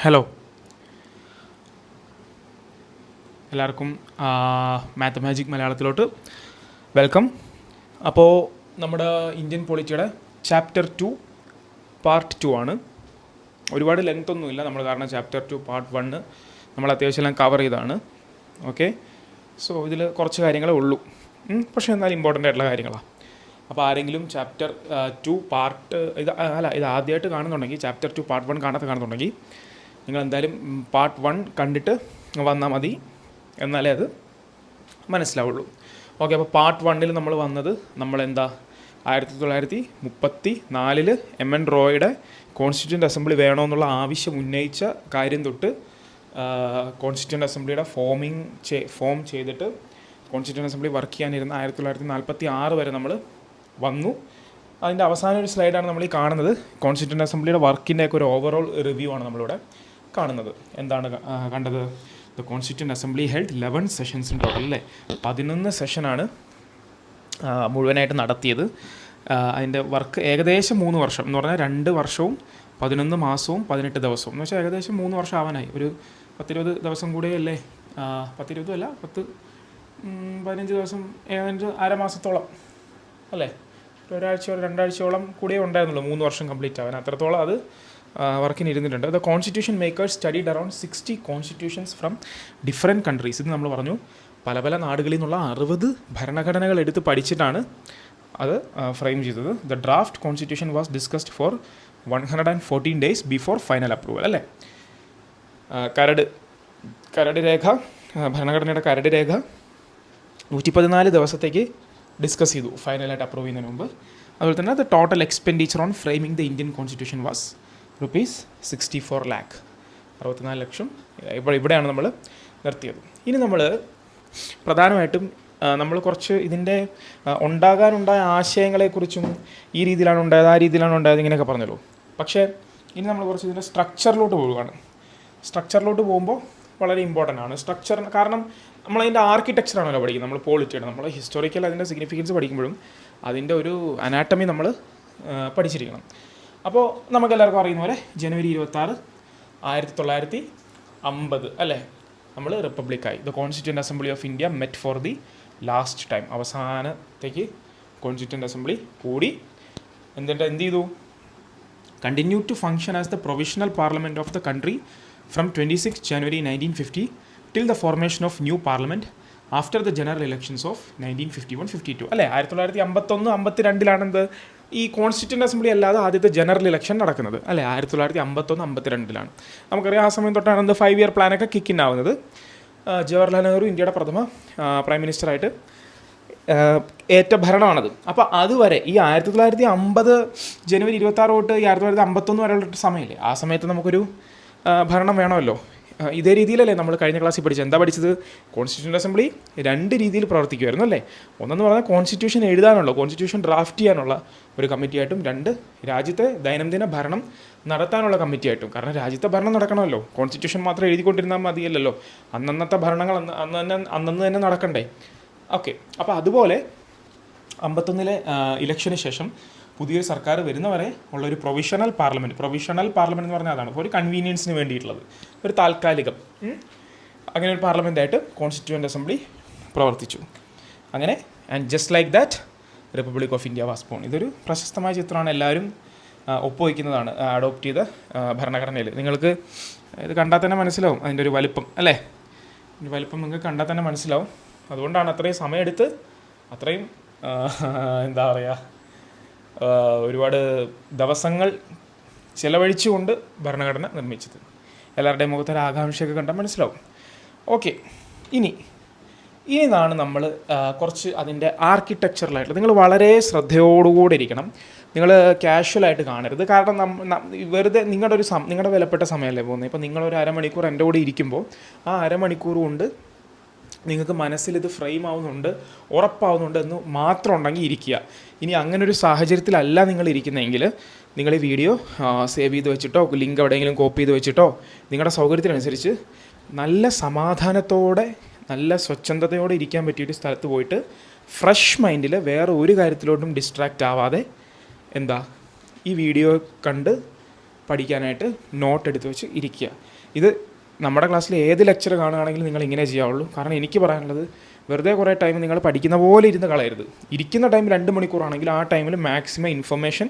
Hello, എല്ലാവർക്കും math magic മലയാളത്തിലോട്ട് welcome. അപ്പോൾ നമ്മുടെ ഇന്ത്യൻ പൊളിറ്റിയുടെ ചാപ്റ്റർ 2 പാർട്ട് 2 ആണ്. ഒരുപാട് ലെങ്ത് ഒന്നുമില്ല നമ്മൾ, കാരണം ചാപ്റ്റർ 2 പാർട്ട് 1 നമ്മൾ അത്യാവശ്യം എല്ലാം കവർ ചെയ്താണ്. ഓക്കെ, സോ ഇതിൽ കുറച്ച് കാര്യങ്ങളേ ഉള്ളൂ, പക്ഷേ എന്നാലും ഇമ്പോർട്ടൻ്റ് ആയിട്ടുള്ള കാര്യങ്ങളാണ്. അപ്പോൾ ആരെങ്കിലും ചാപ്റ്റർ 2 പാർട്ട് ഇത് ആദ്യമായിട്ട് കാണുന്നുണ്ടെങ്കിൽ, ചാപ്റ്റർ 2 പാർട്ട് 1 കാണുന്നുണ്ടെങ്കിൽ നിങ്ങൾ എന്തായാലും പാർട്ട് 1 കണ്ടിട്ട് വന്നാൽ മതി, എന്നാലേ അത് മനസ്സിലാവുള്ളൂ. ഓക്കെ, അപ്പോൾ പാർട്ട് 1 നമ്മൾ വന്നത് നമ്മളെന്താ 1934 എം.എൻ. റോയുടെ കോൺസ്റ്റിറ്റ്യൂൻ്റ് അസംബ്ലി വേണമെന്നുള്ള ആവശ്യം ഉന്നയിച്ച കാര്യം തൊട്ട് കോൺസ്റ്റിറ്റ്യൂൻ്റ് അസംബ്ലിയുടെ ഫോം ചെയ്തിട്ട് കോൺസ്റ്റിറ്റ്യൂൻ്റ് അസംബ്ലി വർക്ക് ചെയ്യാനിരുന്ന 1946 വരെ നമ്മൾ വന്നു. അതിൻ്റെ അവസാന ഒരു സ്ലൈഡാണ് നമ്മൾ ഈ കാണുന്നത്. കോൺസ്റ്റിറ്റ്യൂൻ്റ് അസംബ്ലിയുടെ വർക്കിൻ്റെയൊക്കെ ഒരു ഓവറോൾ റിവ്യൂ ആണ് നമ്മളിവിടെ കാണുന്നത്. എന്താണ് കണ്ടത്? The constituent assembly held 11 sessions in total, അല്ലേ? 11 സെഷനാണ് മുഴുവനായിട്ട് നടത്തിയത്. അതിൻ്റെ വർക്ക് ഏകദേശം 3 വർഷം എന്ന് പറഞ്ഞാൽ 2 വർഷവും 11 മാസവും 18 ദിവസവും എന്ന് വെച്ചാൽ ഏകദേശം 3 വർഷം ആവാനായി. ഒരു 10-20 ദിവസം കൂടെയല്ലേ, 10-20 അല്ല, 10-15 ദിവസം, ഏകദേശം അരമാസത്തോളം അല്ലേ, ഒരാഴ്ചയോ 2 ആഴ്ചയോളം കൂടിയേ ഉണ്ടായിരുന്നുള്ളൂ 3 വർഷം കംപ്ലീറ്റ് ആവാൻ. അത്രത്തോളം അത് വർക്കിന് ഇരുന്നിട്ടുണ്ട്. The constitution makers studied around 60 constitutions from different countries. ഇത് നമ്മൾ പറഞ്ഞു, പല പല നാടുകളിൽ നിന്നുള്ള 60 ഭരണഘടനകൾ എടുത്ത് പഠിച്ചിട്ടാണ് അത് ഫ്രെയിം ചെയ്തത്. The draft constitution was discussed for 114 days before final approval, അല്ലേ? കരട് രേഖ, ഭരണഘടനയുടെ കരട് രേഖ 114 ദിവസത്തേക്ക് ഡിസ്കസ് ചെയ്തു ഫൈനലായിട്ട് അപ്രൂവ് ചെയ്യുന്നതിന് മുമ്പ്. അതുപോലെ തന്നെ the total expenditure on framing the Indian constitution was ₹64 lakh, 64 ലക്ഷം. ഇവിടെയാണ് നമ്മൾ നിർത്തിയത്. ഇനി നമ്മൾ പ്രധാനമായിട്ടും നമ്മൾ കുറച്ച് ഇതിൻ്റെ ഉണ്ടാകാനുണ്ടായ ആശയങ്ങളെക്കുറിച്ചും, ഈ രീതിയിലാണ് ഉണ്ടായത്, ആ രീതിയിലാണ് ഉണ്ടായത്, ഇങ്ങനെയൊക്കെ പറഞ്ഞല്ലോ. പക്ഷേ ഇനി നമ്മൾ കുറച്ച് ഇതിൻ്റെ സ്ട്രക്ചറിലോട്ട് പോവുകയാണ്. സ്ട്രക്ചറിലോട്ട് പോകുമ്പോൾ വളരെ ഇമ്പോർട്ടൻ്റ് ആണ് സ്ട്രക്ചർ. കാരണം നമ്മളതിൻ്റെ ആർക്കിടെക്ചറാണല്ലോ പഠിക്കുന്നത്, നമ്മൾ പോളിറ്റിയുടെ, നമ്മൾ ഹിസ്റ്റോറിക്കൽ അതിൻ്റെ സിഗ്നിഫിക്കൻസ് പഠിക്കുമ്പോഴും അതിൻ്റെ ഒരു അനാട്ടമി നമ്മൾ പഠിച്ചിരിക്കണം. അപ്പോൾ നമുക്കെല്ലാവർക്കും അറിയുന്ന പോലെ ജനുവരി 26, 1950 അല്ലേ, നമ്മൾ റിപ്പബ്ലിക്കായി. The constituent assembly of India met for the last time. അവസാനത്തേക്ക് കോൺസ്റ്റിറ്റ്യൂൻ്റ് അസംബ്ലി കൂടി എന്ത് ചെയ്തു? Continue to function as the provisional parliament of the country from 26 January 1950 till the formation of new parliament after the general elections of 1951-52, അല്ലേ? 1951-52 എന്ത് ഈ constituent assembly അല്ലാതെ ആദ്യത്തെ general election നടക്കുന്നത്, അല്ലേ? 1951-52 നമുക്കറിയാം. ആ സമയം തൊട്ടാണ് എന്ത് 5 year പ്ലാനൊക്കെ കിക്കിൻ ആവുന്നത്. ജവഹർലാൽ നെഹ്റു ഇന്ത്യയുടെ പ്രഥമ പ്രൈം മിനിസ്റ്ററായിട്ട് ഏറ്റ ഭരണമാണത്. അപ്പോൾ അതുവരെ ഈ 1950 ജനുവരി 26 തൊട്ട് ഈ 1951 വരെയുള്ള സമയമില്ലേ, ആ സമയത്ത് നമുക്കൊരു ഭരണം വേണമല്ലോ. ഇതേ രീതിയിലല്ലേ നമ്മൾ കഴിഞ്ഞ ക്ലാസ്സിൽ പഠിച്ചത്? എന്താ പഠിച്ചത്? കോൺസ്റ്റിറ്റ്യൂൻ്റ് അസംബ്ലി 2 രീതിയിൽ പ്രവർത്തിക്കുമായിരുന്നു, അല്ലേ? ഒന്നെന്ന് പറഞ്ഞാൽ കോൺസ്റ്റിറ്റ്യൂഷൻ എഴുതാനുള്ള, കോൺസ്റ്റിറ്റ്യൂഷൻ ഡ്രാഫ്റ്റ് ചെയ്യാനുള്ള ഒരു കമ്മിറ്റിയായിട്ടും, 2 രാജ്യത്തെ ദൈനംദിന ഭരണം നടത്താനുള്ള കമ്മിറ്റിയായിട്ടും. കാരണം രാജ്യത്തെ ഭരണം നടക്കണമല്ലോ, കോൺസ്റ്റിറ്റ്യൂഷൻ മാത്രം എഴുതിക്കൊണ്ടിരുന്നാൽ മതിയല്ലോ, അന്നന്നത്തെ ഭരണങ്ങൾ അന്നന്ന് തന്നെ നടക്കണ്ടേ? ഓക്കെ, അപ്പോൾ അതുപോലെ 51 ഇലക്ഷന് ശേഷം പുതിയൊരു സർക്കാർ വരുന്നവരെ ഉള്ളൊരു പ്രൊവിഷണൽ പാർലമെൻറ്റ് എന്ന് പറഞ്ഞാൽ അതാണ്, ഒരു കൺവീനിയൻസിന് വേണ്ടിയിട്ടുള്ളത്, ഒരു താൽക്കാലികം, അങ്ങനെ ഒരു പാർലമെൻറ്റായിട്ട് കോൺസ്റ്റിറ്റ്യൂൻ്റ് അസംബ്ലി പ്രവർത്തിച്ചു. അങ്ങനെ and just like that republic of India was born. ഇതൊരു പ്രശസ്തമായ ചിത്രമാണ്, എല്ലാവരും ഒപ്പുവയ്ക്കുന്നതാണ് അഡോപ്റ്റ് ചെയ്ത ഭരണഘടനയിൽ. നിങ്ങൾക്ക് ഇത് കണ്ടാൽ തന്നെ മനസ്സിലാവും അതിൻ്റെ ഒരു വലിപ്പം, അല്ലേ? ഒരു വലിപ്പം നിങ്ങൾക്ക് കണ്ടാൽ തന്നെ മനസ്സിലാവും. അതുകൊണ്ടാണ് അത്രയും സമയമെടുത്ത്, അത്രയും എന്താ പറയുക, ഒരുപാട് ദിവസങ്ങൾ ചിലവഴിച്ചുകൊണ്ട് ഭരണഘടന നിർമ്മിച്ചത്. എല്ലാവരുടെയും മുഖത്തൊരു ആകാംക്ഷയൊക്കെ കണ്ടാൽ മനസ്സിലാവും. ഓക്കെ, ഇനിയാണ് നമ്മൾ കുറച്ച് അതിൻ്റെ ആർക്കിടെക്ചറലായിട്ട് നിങ്ങൾ വളരെ ശ്രദ്ധയോടുകൂടി ഇരിക്കണം. നിങ്ങൾ കാഷ്വലായിട്ട് കാണരുത്. കാരണം വെറുതെ നിങ്ങളുടെ വിലപ്പെട്ട സമയമല്ലേ പോകുന്നത്. ഇപ്പോൾ നിങ്ങളൊരു അരമണിക്കൂർ എൻ്റെ കൂടെ ഇരിക്കുമ്പോൾ ആ അരമണിക്കൂർ കൊണ്ട് നിങ്ങൾക്ക് മനസ്സിൽ ഇത് ഫ്രെയിം ആവുന്നുണ്ട്, ഉറപ്പാവുന്നുണ്ട് എന്ന് മാത്രം ഉണ്ടെങ്കിൽ ഇരിക്കുക. ഇനി അങ്ങനെ ഒരു സാഹചര്യത്തിലല്ല നിങ്ങൾ ഇരിക്കുന്നതെങ്കിൽ നിങ്ങൾ ഈ വീഡിയോ സേവ് ചെയ്ത് വെച്ചിട്ടോ, ലിങ്ക് എവിടെയെങ്കിലും കോപ്പി ചെയ്ത് വെച്ചിട്ടോ, നിങ്ങളുടെ സൗകര്യത്തിനനുസരിച്ച് നല്ല സമാധാനത്തോടെ, നല്ല സ്വച്ഛന്തയോടെ ഇരിക്കാൻ പറ്റിയൊരു സ്ഥലത്ത് പോയിട്ട് ഫ്രഷ് മൈൻഡിൽ വേറെ ഒരു കാര്യത്തിലോട്ടും ഡിസ്ട്രാക്റ്റ് ആവാതെ ഈ വീഡിയോ കണ്ട് പഠിക്കാനായിട്ട് നോട്ട് എടുത്ത് വെച്ച് ഇരിക്കുക. ഇത് നമ്മുടെ ക്ലാസ്സിൽ ഏത് ലെക്ചർ കാണുകയാണെങ്കിലും നിങ്ങൾ ഇങ്ങനെ ചെയ്യാവുള്ളൂ. കാരണം എനിക്ക് പറയാനുള്ളത് വെറുതെ കുറേ ടൈം നിങ്ങൾ പഠിക്കുന്ന പോലെ ഇരുന്ന് കളയരുത്. ഇരിക്കുന്ന ടൈം 2 മണിക്കൂറാണെങ്കിൽ ആ ടൈമിൽ മാക്സിമം ഇൻഫർമേഷൻ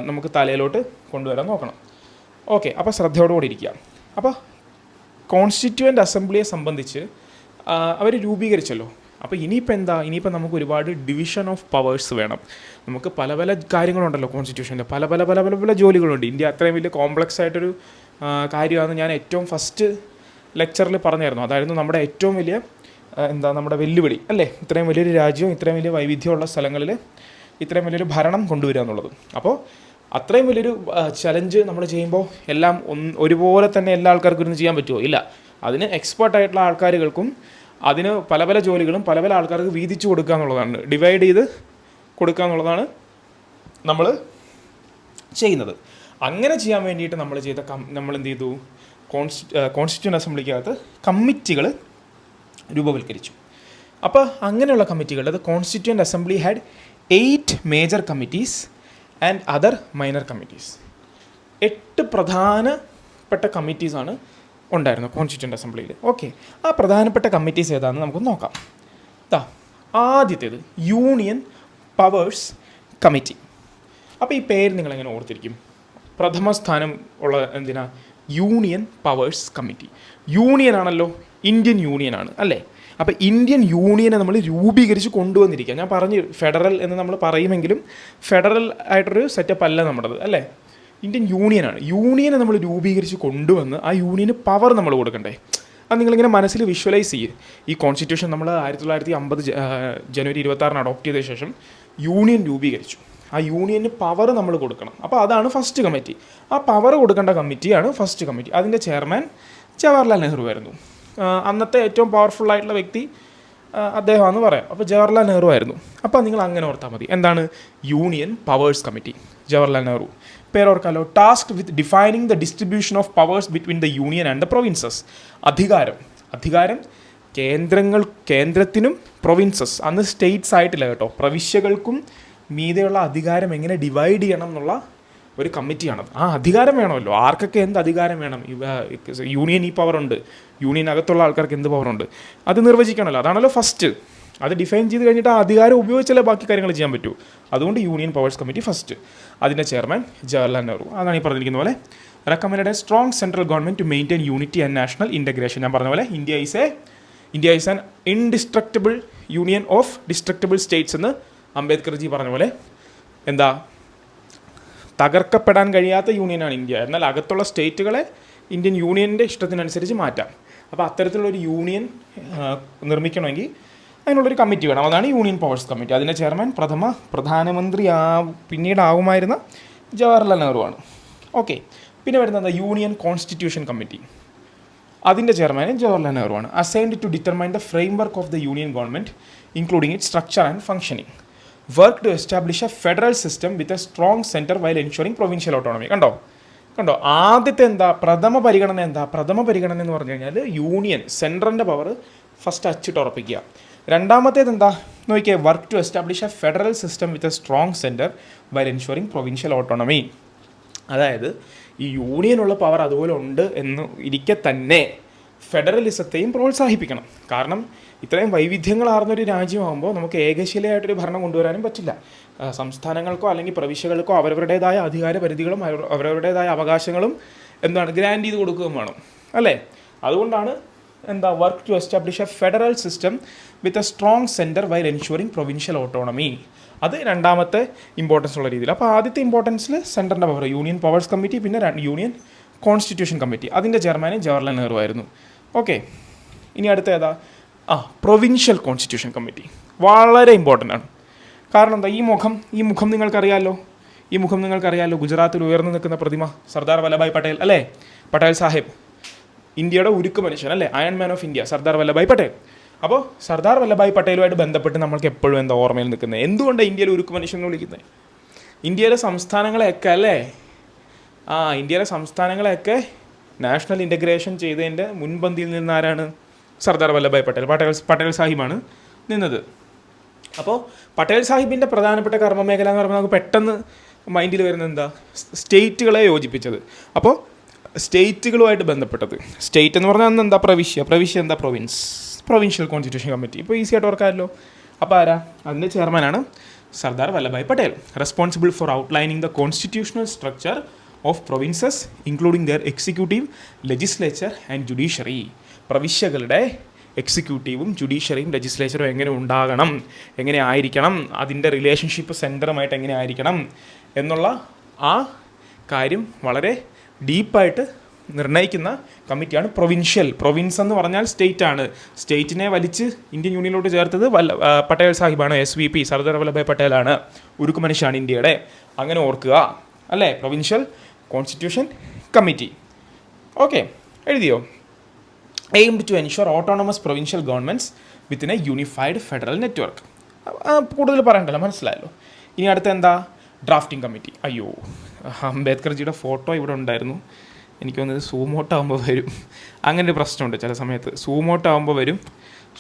നമുക്ക് തലയിലോട്ട് കൊണ്ടുവരാൻ നോക്കണം. ഓക്കെ, അപ്പോൾ ശ്രദ്ധയോടുകൂടി ഇരിക്കുക. അപ്പോൾ കോൺസ്റ്റിറ്റ്യൂവൻ്റ് അസംബ്ലിയെ സംബന്ധിച്ച് അവർ രൂപീകരിച്ചല്ലോ. അപ്പോൾ ഇനിയിപ്പോൾ നമുക്ക് ഒരുപാട് ഡിവിഷൻ ഓഫ് പവേഴ്സ് വേണം. നമുക്ക് പല പല കാര്യങ്ങളുണ്ടല്ലോ കോൺസ്റ്റിറ്റ്യൂഷനിൽ, പല പല പല പല പല ജോലികളുണ്ട്. ഇന്ത്യ അത്രയും വലിയ കോംപ്ലക്സ് ആയിട്ടൊരു കാര്യമാണ് ഞാൻ ഏറ്റവും ഫസ്റ്റ് ലെക്ചറിൽ പറഞ്ഞായിരുന്നു. അതായിരുന്നു നമ്മുടെ ഏറ്റവും വലിയ നമ്മുടെ വെല്ലുവിളി അല്ലേ, ഇത്രയും വലിയൊരു രാജ്യവും ഇത്രയും വലിയ വൈവിധ്യമുള്ള സ്ഥലങ്ങളിൽ ഇത്രയും വലിയൊരു ഭരണം കൊണ്ടുവരിക എന്നുള്ളത്. അപ്പോൾ അത്രയും വലിയൊരു ചലഞ്ച് നമ്മൾ ചെയ്യുമ്പോൾ എല്ലാം ഒരുപോലെ തന്നെ എല്ലാ ആൾക്കാർക്കും ഇരുന്ന് ചെയ്യാൻ പറ്റുമോ? ഇല്ല. അതിന് എക്സ്പേർട്ടായിട്ടുള്ള ആൾക്കാരുകൾക്കും അതിന് പല പല ജോലികളും പല പല ആൾക്കാർക്ക് വീതിച്ച് കൊടുക്കുക എന്നുള്ളതാണ്, ഡിവൈഡ് ചെയ്ത് കൊടുക്കുക എന്നുള്ളതാണ് നമ്മൾ ചെയ്യുന്നത്. അങ്ങനെ ചെയ്യാൻ വേണ്ടിയിട്ട് നമ്മൾ എന്ത് ചെയ്തു, കോൺസ്റ്റിറ്റ്യൂവൻ്റ് അസംബ്ലിക്കകത്ത് കമ്മിറ്റികൾ രൂപവൽക്കരിച്ചു. അപ്പോൾ അങ്ങനെയുള്ള കമ്മിറ്റികൾ, അത് constituent assembly had 8 major committees and other minor committees. 8 പ്രധാനപ്പെട്ട കമ്മിറ്റീസാണ് ഉണ്ടായിരുന്നു കോൺസ്റ്റിറ്റ്യൂവൻ്റ് അസംബ്ലിയിൽ. ഓക്കെ, ആ പ്രധാനപ്പെട്ട കമ്മിറ്റീസ് ഏതാണെന്ന് നമുക്ക് നോക്കാം. ആദ്യത്തേത് യൂണിയൻ പവേഴ്സ് കമ്മിറ്റി. അപ്പോൾ ഈ പേര് നിങ്ങളെങ്ങനെ ഓർത്തിരിക്കും? പ്രഥമ സ്ഥാനം ഉള്ള എന്തിനാ? Union powers committee. യൂണിയൻ ആണല്ലോ, ഇന്ത്യൻ യൂണിയനാണ് അല്ലേ. അപ്പോൾ ഇന്ത്യൻ യൂണിയനെ നമ്മൾ രൂപീകരിച്ച് കൊണ്ടുവന്നിരിക്കുക. ഞാൻ പറഞ്ഞു ഫെഡറൽ എന്ന് നമ്മൾ പറയുമെങ്കിലും ഫെഡറൽ ആയിട്ടൊരു സെറ്റപ്പ് അല്ല നമ്മുടേത് അല്ലേ, ഇന്ത്യൻ യൂണിയനാണ്. യൂണിയനെ നമ്മൾ രൂപീകരിച്ച് കൊണ്ടുവന്ന് ആ യൂണിയന് പവർ നമ്മൾ കൊടുക്കണ്ടേ? അത് നിങ്ങളിങ്ങനെ മനസ്സിൽ വിഷ്വലൈസ് ചെയ്യും. ഈ കോൺസ്റ്റിറ്റ്യൂഷൻ നമ്മൾ 1950 ജനുവരി 26 അഡോപ്റ്റ് ചെയ്ത ശേഷം യൂണിയൻ രൂപീകരിച്ചു. ആ യൂണിയന് പവർ നമ്മൾ കൊടുക്കണം. അപ്പോൾ അതാണ് ഫസ്റ്റ് കമ്മിറ്റി. ആ പവർ കൊടുക്കേണ്ട കമ്മിറ്റിയാണ് ഫസ്റ്റ് കമ്മിറ്റി. അതിൻ്റെ ചെയർമാൻ ജവഹർലാൽ നെഹ്റു ആയിരുന്നു. അന്നത്തെ ഏറ്റവും പവർഫുള്ളായിട്ടുള്ള വ്യക്തി അദ്ദേഹമാണെന്ന് പറയാം. അപ്പോൾ ജവഹർലാൽ നെഹ്റു ആയിരുന്നു. അപ്പോൾ നിങ്ങൾ അങ്ങനെ ഓർത്താൽ മതി. എന്താണ് union powers committee? Jawaharlal Nehru. പേരോർക്കാലോ, task with defining the distribution of powers between the union and the provinces. അധികാരം കേന്ദ്രത്തിനും പ്രൊവിൻസസ്, അന്ന് സ്റ്റേറ്റ്സ് ആയിട്ടില്ല കേട്ടോ, പ്രവിശ്യകൾക്കും മീതെയുള്ള അധികാരം എങ്ങനെ ഡിവൈഡ് ചെയ്യണം എന്നുള്ള ഒരു കമ്മിറ്റിയാണത്. ആ അധികാരം വേണമല്ലോ, ആർക്കൊക്കെ എന്ത് അധികാരം വേണം, യൂണിയൻ ഈ പവറുണ്ട്, യൂണിയനകത്തുള്ള ആൾക്കാർക്ക് എന്ത് പവറുണ്ട്, അത് നിർവചിക്കണമല്ലോ. അതാണല്ലോ ഫസ്റ്റ്. അത് ഡിഫൈൻ ചെയ്ത് കഴിഞ്ഞിട്ട് ആ അധികാരം ഉപയോഗിച്ചാലേ ബാക്കി കാര്യങ്ങൾ ചെയ്യാൻ പറ്റൂ. അതുകൊണ്ട് യൂണിയൻ പവേഴ്സ് കമ്മിറ്റി ഫസ്റ്റ്. അതിൻ്റെ ചെയർമാൻ ജവഹർലാൽ നെഹ്റു. അതാണ് ഈ പറഞ്ഞിരിക്കുന്ന പോലെ recommended a strong central government to maintain unity and national integration. ഞാൻ പറഞ്ഞ പോലെ India is an indestructible union of destructible states എന്ന് അംബേദ്കർജി പറഞ്ഞ പോലെ തകർക്കപ്പെടാൻ കഴിയാത്ത യൂണിയനാണ് ഇന്ത്യ. എന്നാൽ അകത്തുള്ള സ്റ്റേറ്റുകളെ ഇന്ത്യൻ യൂണിയൻ്റെ ഇഷ്ടത്തിനനുസരിച്ച് മാറ്റാം. അപ്പോൾ അത്തരത്തിലുള്ളൊരു യൂണിയൻ നിർമ്മിക്കണമെങ്കിൽ അതിനുള്ളൊരു കമ്മിറ്റി വേണം. അതാണ് യൂണിയൻ പവേഴ്സ് കമ്മിറ്റി. അതിൻ്റെ ചെയർമാൻ പ്രധാനമന്ത്രി പിന്നീടാവുമായിരുന്ന ജവഹർലാൽ നെഹ്റു ആണ്. ഓക്കെ, പിന്നെ വരുന്നത് യൂണിയൻ കോൺസ്റ്റിറ്റ്യൂഷൻ കമ്മിറ്റി. അതിൻ്റെ ചെയർമാൻ ജവഹർലാൽ നെഹ്റു ആണ്. Assigned to determine the framework of the union government including it structure and functioning. Work to establish a federal system with a strong centre while ensuring provincial autonomy. കണ്ടോ ആദ്യത്തെ പ്രഥമ പരിഗണന എന്ന് പറഞ്ഞു കഴിഞ്ഞാൽ union സെൻട്രലിൻ്റെ പവർ ഫസ്റ്റ് അച്ചിട്ട് ഉറപ്പിക്കുക. രണ്ടാമത്തേത് നോക്കിയാൽ work to establish a federal system with a strong centre while ensuring provincial autonomy. അതായത് ഈ യൂണിയനുള്ള പവർ അതുപോലെ ഉണ്ട് എന്ന് ഇരിക്കെ തന്നെ ഫെഡറലിസത്തെയും പ്രോത്സാഹിപ്പിക്കണം. കാരണം ഇത്രയും വൈവിധ്യങ്ങളാർന്നൊരു രാജ്യമാകുമ്പോൾ നമുക്ക് ഏകശിലയായിട്ടൊരു ഭരണം കൊണ്ടുവരാനും പറ്റില്ല. സംസ്ഥാനങ്ങൾക്കോ അല്ലെങ്കിൽ പ്രവിശ്യകൾക്കോ അവരവരുടേതായ അധികാര പരിധികളും അവരവരുടേതായ അവകാശങ്ങളും ഗ്രാൻഡ് ചെയ്ത് കൊടുക്കുകയും വേണം അല്ലേ. അതുകൊണ്ടാണ് work to establish a federal system with a strong centre while ensuring provincial autonomy. അത് രണ്ടാമത്തെ ഇമ്പോർട്ടൻസ് ഉള്ള രീതിയിൽ. അപ്പോൾ ആദ്യത്തെ ഇമ്പോർട്ടൻസിൽ സെൻറ്ററിൻ്റെ പവർ യൂണിയൻ പവേഴ്സ് കമ്മിറ്റി, പിന്നെ യൂണിയൻ കോൺസ്റ്റിറ്റ്യൂഷൻ കമ്മിറ്റി. അതിൻ്റെ ചെയർമാൻ ജവഹർലാൽ നെഹ്റു ആയിരുന്നു. ഓക്കെ, ഇനി അടുത്ത പ്രൊവിൻഷ്യൽ കോൺസ്റ്റിറ്റ്യൂഷൻ കമ്മിറ്റി. വളരെ ഇമ്പോർട്ടൻ്റ് ആണ്. കാരണം ഈ മുഖം നിങ്ങൾക്കറിയാലോ. ഗുജറാത്തിൽ ഉയർന്നു നിൽക്കുന്ന പ്രതിമ സർദാർ വല്ലഭായ് പട്ടേൽ അല്ലേ, പട്ടേൽ സാഹിബ്, ഇന്ത്യയുടെ ഉരുക്ക് മനുഷ്യൻ അല്ലേ, iron man of India Sardar Vallabhbhai Patel. അപ്പോൾ സർദാർ വല്ലഭായ് പട്ടേലുമായിട്ട് ബന്ധപ്പെട്ട് നമ്മൾക്ക് എപ്പോഴും ഓർമ്മയിൽ നിൽക്കുന്നത്, എന്തുകൊണ്ടാണ് ഇന്ത്യയിൽ ഉരുക്ക് മനുഷ്യൻ എന്ന് വിളിക്കുന്നത്? ഇന്ത്യയിലെ സംസ്ഥാനങ്ങളെയൊക്കെ അല്ലേ, ഇന്ത്യയിലെ സംസ്ഥാനങ്ങളെയൊക്കെ നാഷണൽ ഇൻ്റഗ്രേഷൻ ചെയ്തതിൻ്റെ മുൻപന്തിയിൽ നിന്നാരാണ്? സർദാർ വല്ലഭായ് പട്ടേൽ സാഹിബാണ് നിന്നത്. അപ്പോൾ പട്ടേൽ സാഹിബിൻ്റെ പ്രധാനപ്പെട്ട കർമ്മമേഖല എന്ന് പറയുമ്പോൾ നമുക്ക് പെട്ടെന്ന് മൈൻഡിൽ വരുന്നത് എന്താ? സ്റ്റേറ്റുകളെ യോജിപ്പിച്ചത്. അപ്പോൾ സ്റ്റേറ്റുകളുമായിട്ട് ബന്ധപ്പെട്ടത്. സ്റ്റേറ്റ് എന്ന് പറഞ്ഞാൽ അന്ന് എന്താ? പ്രവിശ്യ എന്താ? Provincial constitution committee. ഇപ്പോൾ ഈസി ആയിട്ട് ഓർക്കാമല്ലോ. അപ്പോൾ ആരാ? അതിൻ്റെ ചെയർമാനാണ് Sardar Vallabhbhai Patel. Responsible for outlining the constitutional structure of provinces including their executive, legislature and judiciary. പ്രവിശ്യകളുടെ എക്സിക്യൂട്ടീവും ജുഡീഷ്യറിയും ലെജിസ്ലേച്ചറും എങ്ങനെ ഉണ്ടാകണം, എങ്ങനെ ആയിരിക്കണം, അതിൻ്റെ റിലേഷൻഷിപ്പ് സെൻറ്ററുമായിട്ട് എങ്ങനെ ആയിരിക്കണം എന്നുള്ള ആ കാര്യം വളരെ ഡീപ്പായിട്ട് നിർണ്ണയിക്കുന്ന കമ്മിറ്റിയാണ് പ്രൊവിൻസ് എന്ന് പറഞ്ഞാൽ സ്റ്റേറ്റ് ആണ്. സ്റ്റേറ്റിനെ വലിച്ച് ഇന്ത്യൻ യൂണിയനിലോട്ട് ചേർത്തത് പട്ടേൽ സാഹിബാണ്. SVP സർദാർ വല്ലഭായ് പട്ടേലാണ്. ഉരുക്കു മനുഷ്യനാണ് ഇന്ത്യയുടെ. അങ്ങനെ ഓർക്കുക അല്ലേ? Provincial constitution committee. ഓക്കെ, എഴുതിയോ? Aimed to ensure autonomous provincial governments within a unified federal network. കൂടുതൽ പറയണ്ടല്ലോ, മനസ്സിലായല്ലോ. ഇനി അടുത്ത എന്താ? Drafting committee. അയ്യോ, അംബേദ്കർജിയുടെ ഫോട്ടോ ഇവിടെ ഉണ്ടായിരുന്നു. എനിക്ക് തോന്നുന്നത് സൂമോട്ട് ആകുമ്പോൾ വരും. അങ്ങനെ ഒരു പ്രശ്നമുണ്ട് ചില സമയത്ത്. സൂമോട്ട് ആകുമ്പോൾ വരും,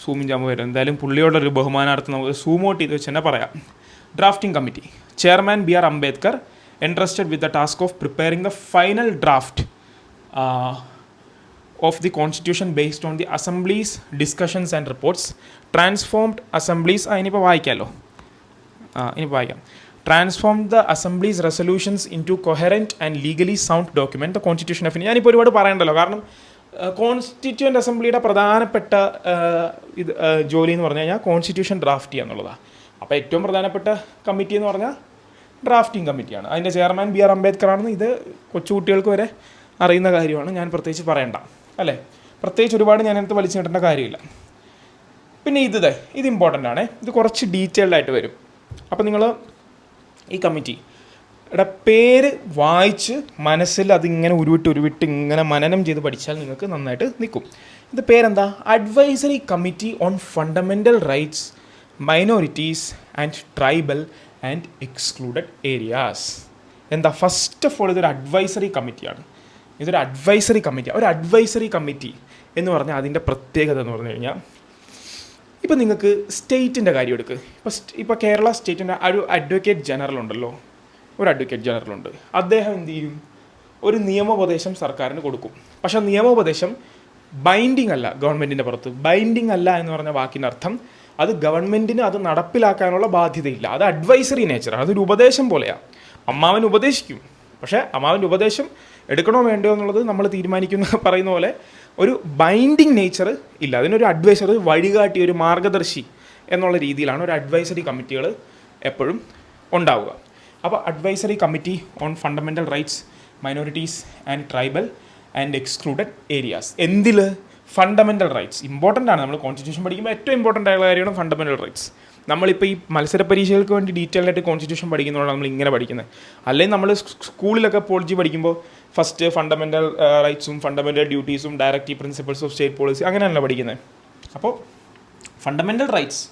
സൂമിഞ്ച് ആകുമ്പോൾ വരും. എന്തായാലും പുള്ളിയോടൊരു ബഹുമാനാർത്ഥം നമുക്ക് സൂമോട്ട് ചെയ്ത് വെച്ച് തന്നെ പറയാം. Drafting committee. Chairman BR Ambedkar entrusted with the task of preparing the final draft of the constitution based on the assembly's discussions and reports. Transformed assemblies ഇനിയിപ്പോൾ വായിക്കാമല്ലോ. Transformed the assembly's resolutions into coherent and legally sound document, the constitution of India. ഞാനിപ്പോൾ ഒരുപാട് പറയണ്ടല്ലോ, കാരണം constituent അസംബ്ലിയുടെ പ്രധാനപ്പെട്ട ജോലി എന്ന് പറഞ്ഞു കഴിഞ്ഞാൽ കോൺസ്റ്റിറ്റ്യൂഷൻ ഡ്രാഫ്റ്റ് ചെയ്യുക എന്നുള്ളതാണ്. അപ്പോൾ ഏറ്റവും പ്രധാനപ്പെട്ട കമ്മിറ്റി എന്ന് പറഞ്ഞാൽ ഡ്രാഫ്റ്റിംഗ് കമ്മിറ്റിയാണ്. അതിൻ്റെ ചെയർമാൻ BR അംബേദ്കർ ആണെന്ന് ഇത് കൊച്ചുകുട്ടികൾക്ക് വരെ അറിയുന്ന കാര്യമാണ്. ഞാൻ പ്രത്യേകിച്ച് പറയണ്ട അല്ലേ? പ്രത്യേകിച്ച് ഒരുപാട് ഞാനതിനകത്ത് വലിച്ചു നീട്ടേണ്ട കാര്യമില്ല. പിന്നെ ഇത് ഇമ്പോർട്ടൻ്റ് ആണ്. ഇത് കുറച്ച് ഡീറ്റെയിൽഡ് ആയിട്ട് വരും. അപ്പോൾ നിങ്ങൾ ഈ കമ്മിറ്റിയുടെ പേര് വായിച്ച് മനസ്സിൽ അതിങ്ങനെ ഉരുവിട്ട് ഇങ്ങനെ മനനം ചെയ്ത് പഠിച്ചാൽ നിങ്ങൾക്ക് നന്നായിട്ട് നിൽക്കും. ഇത് പേരെന്താ? Advisory committee on fundamental rights, minorities and tribal and excluded areas. എന്താ? ഫസ്റ്റ് ഓഫ് ഓൾ ഇതൊരു അഡ്വൈസറി കമ്മിറ്റിയാണ്. ഒരു അഡ്വൈസറി കമ്മിറ്റി എന്ന് പറഞ്ഞാൽ അതിൻ്റെ പ്രത്യേകത എന്ന് പറഞ്ഞു കഴിഞ്ഞാൽ, ഇപ്പം നിങ്ങൾക്ക് സ്റ്റേറ്റിൻ്റെ കാര്യം എടുക്കുക. ഇപ്പോൾ കേരള സ്റ്റേറ്റിൻ്റെ ഒരു അഡ്വക്കേറ്റ് ജനറൽ ഉണ്ടല്ലോ, അദ്ദേഹം എന്ത് ചെയ്യും? ഒരു നിയമോപദേശം സർക്കാരിന് കൊടുക്കും. പക്ഷേ നിയമോപദേശം ബൈൻഡിങ് അല്ല, ഗവൺമെൻറ്റിൻ്റെ പുറത്ത് ബൈൻഡിങ് അല്ല എന്ന് പറഞ്ഞ വാക്കിൻ്റെ അർത്ഥം അത് ഗവൺമെൻറ്റിന് അത് നടപ്പിലാക്കാനുള്ള ബാധ്യതയില്ല. അത് അഡ്വൈസറി നേച്ചറാണ്. അതൊരു ഉപദേശം പോലെയാണ്. അമ്മാവൻ ഉപദേശിക്കും, പക്ഷേ അമ്മാവൻ്റെ ഉപദേശം എടുക്കണോ വേണ്ടയോ എന്നുള്ളത് നമ്മൾ തീരുമാനിക്കുന്ന പറയുന്ന പോലെ ഒരു ബൈൻഡിങ് നേച്ചർ ഇല്ല. അതിനൊരു അഡ്വൈസർ, വഴികാട്ടി, ഒരു മാർഗദർശി എന്നുള്ള രീതിയിലാണ് ഒരു അഡ്വൈസറി കമ്മിറ്റികൾ എപ്പോഴും ഉണ്ടാവുക. അപ്പോൾ advisory committee on fundamental rights, minorities and tribal and excluded areas. എന്തിൽ? Fundamental rights. ഇമ്പോർട്ടൻ്റ് ആണ്. നമ്മൾ കോൺസ്റ്റിറ്റ്യൂഷൻ പഠിക്കുമ്പോൾ ഏറ്റവും ഇമ്പോർട്ടൻ്റ് ആയുള്ള കാര്യമാണ് ഫണ്ടമെൻ്റൽ റൈറ്റ്സ്. നമ്മളിപ്പോൾ ഈ മത്സര പരീക്ഷകൾക്ക് വേണ്ടി ഡീറ്റെയിൽ ആയിട്ട് കോൺസ്റ്റിറ്റ്യൂഷൻ പഠിക്കുന്നതുകൊണ്ടാണ് നമ്മൾ ഇങ്ങനെ പഠിക്കുന്നത്. അല്ലെങ്കിൽ നമ്മൾ സ്കൂളിലൊക്കെ പോളിറ്റി പഠിക്കുമ്പോൾ ഫസ്റ്റ് ഫണ്ടമെൻ്റൽ റൈറ്റ്സും ഫണ്ടമെൻ്റൽ ഡ്യൂട്ടീസും directive principles of state policy അങ്ങനെയല്ല പഠിക്കുന്നത്. അപ്പോൾ ഫണ്ടമെൻ്റൽ റൈറ്റ്സ്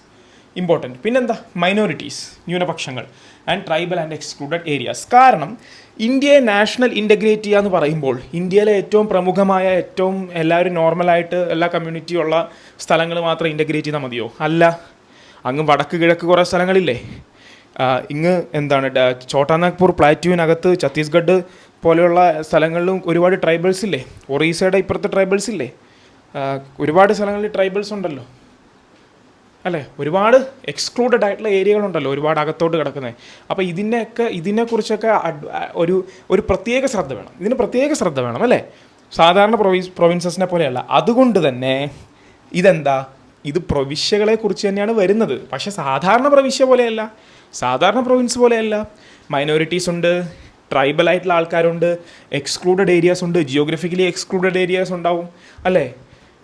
ഇമ്പോർട്ടൻറ്റ്. പിന്നെന്താ? മൈനോറിറ്റീസ്, ന്യൂനപക്ഷങ്ങൾ, and tribal and excluded areas. കാരണം ഇന്ത്യയെ നാഷണൽ ഇൻ്റഗ്രേറ്റ് ചെയ്യുക എന്ന് പറയുമ്പോൾ ഇന്ത്യയിലെ ഏറ്റവും പ്രമുഖമായ, ഏറ്റവും എല്ലാവരും നോർമലായിട്ട് എല്ലാ കമ്മ്യൂണിറ്റിയും ഉള്ള സ്ഥലങ്ങൾ മാത്രം ഇൻ്റഗ്രേറ്റ് ചെയ്താൽ മതിയോ? അല്ല. അങ്ങ് വടക്ക് കിഴക്ക് കുറേ സ്ഥലങ്ങളില്ലേ? ഇങ്ങ് എന്താണ്, ചോട്ടാനാഗ്പൂർ പ്ലാറ്റ്യൂവിനകത്ത് ഛത്തീസ്ഗഡ് പോലെയുള്ള സ്ഥലങ്ങളിലും ഒരുപാട് ട്രൈബൽസ് ഇല്ലേ? ഒറീസയുടെ ഇപ്പുറത്തെ ട്രൈബൽസ് ഇല്ലേ? ഒരുപാട് സ്ഥലങ്ങളിൽ ട്രൈബൽസ് ഉണ്ടല്ലോ അല്ലേ? ഒരുപാട് എക്സ്ക്ലൂഡഡ് ആയിട്ടുള്ള ഏരിയകളുണ്ടല്ലോ, ഒരുപാട് അകത്തോട്ട് കിടക്കുന്നത്. അപ്പോൾ ഇതിനെക്കുറിച്ചൊക്കെ ഒരു പ്രത്യേക ശ്രദ്ധ വേണം. ഇതിന് പ്രത്യേക ശ്രദ്ധ വേണം അല്ലേ? സാധാരണ പ്രൊവിൻസസിനെ പോലെയല്ല. അതുകൊണ്ട് തന്നെ ഇതെന്താ? ഇത് പ്രവിശ്യകളെ കുറിച്ച് തന്നെയാണ് വരുന്നത്. പക്ഷേ സാധാരണ പ്രവിശ്യ പോലെയല്ല, സാധാരണ പ്രൊവിൻസ് പോലെയല്ല. മൈനോറിറ്റീസ് ഉണ്ട്, ട്രൈബൽ ആയിട്ടുള്ള ആൾക്കാരുണ്ട്, എക്സ്ക്ലൂഡഡ് ഏരിയാസ് ഉണ്ട്, ജിയോഗ്രഫിക്കലി എക്സ്ക്ലൂഡഡ് ഏരിയാസ് ഉണ്ടാവും അല്ലേ?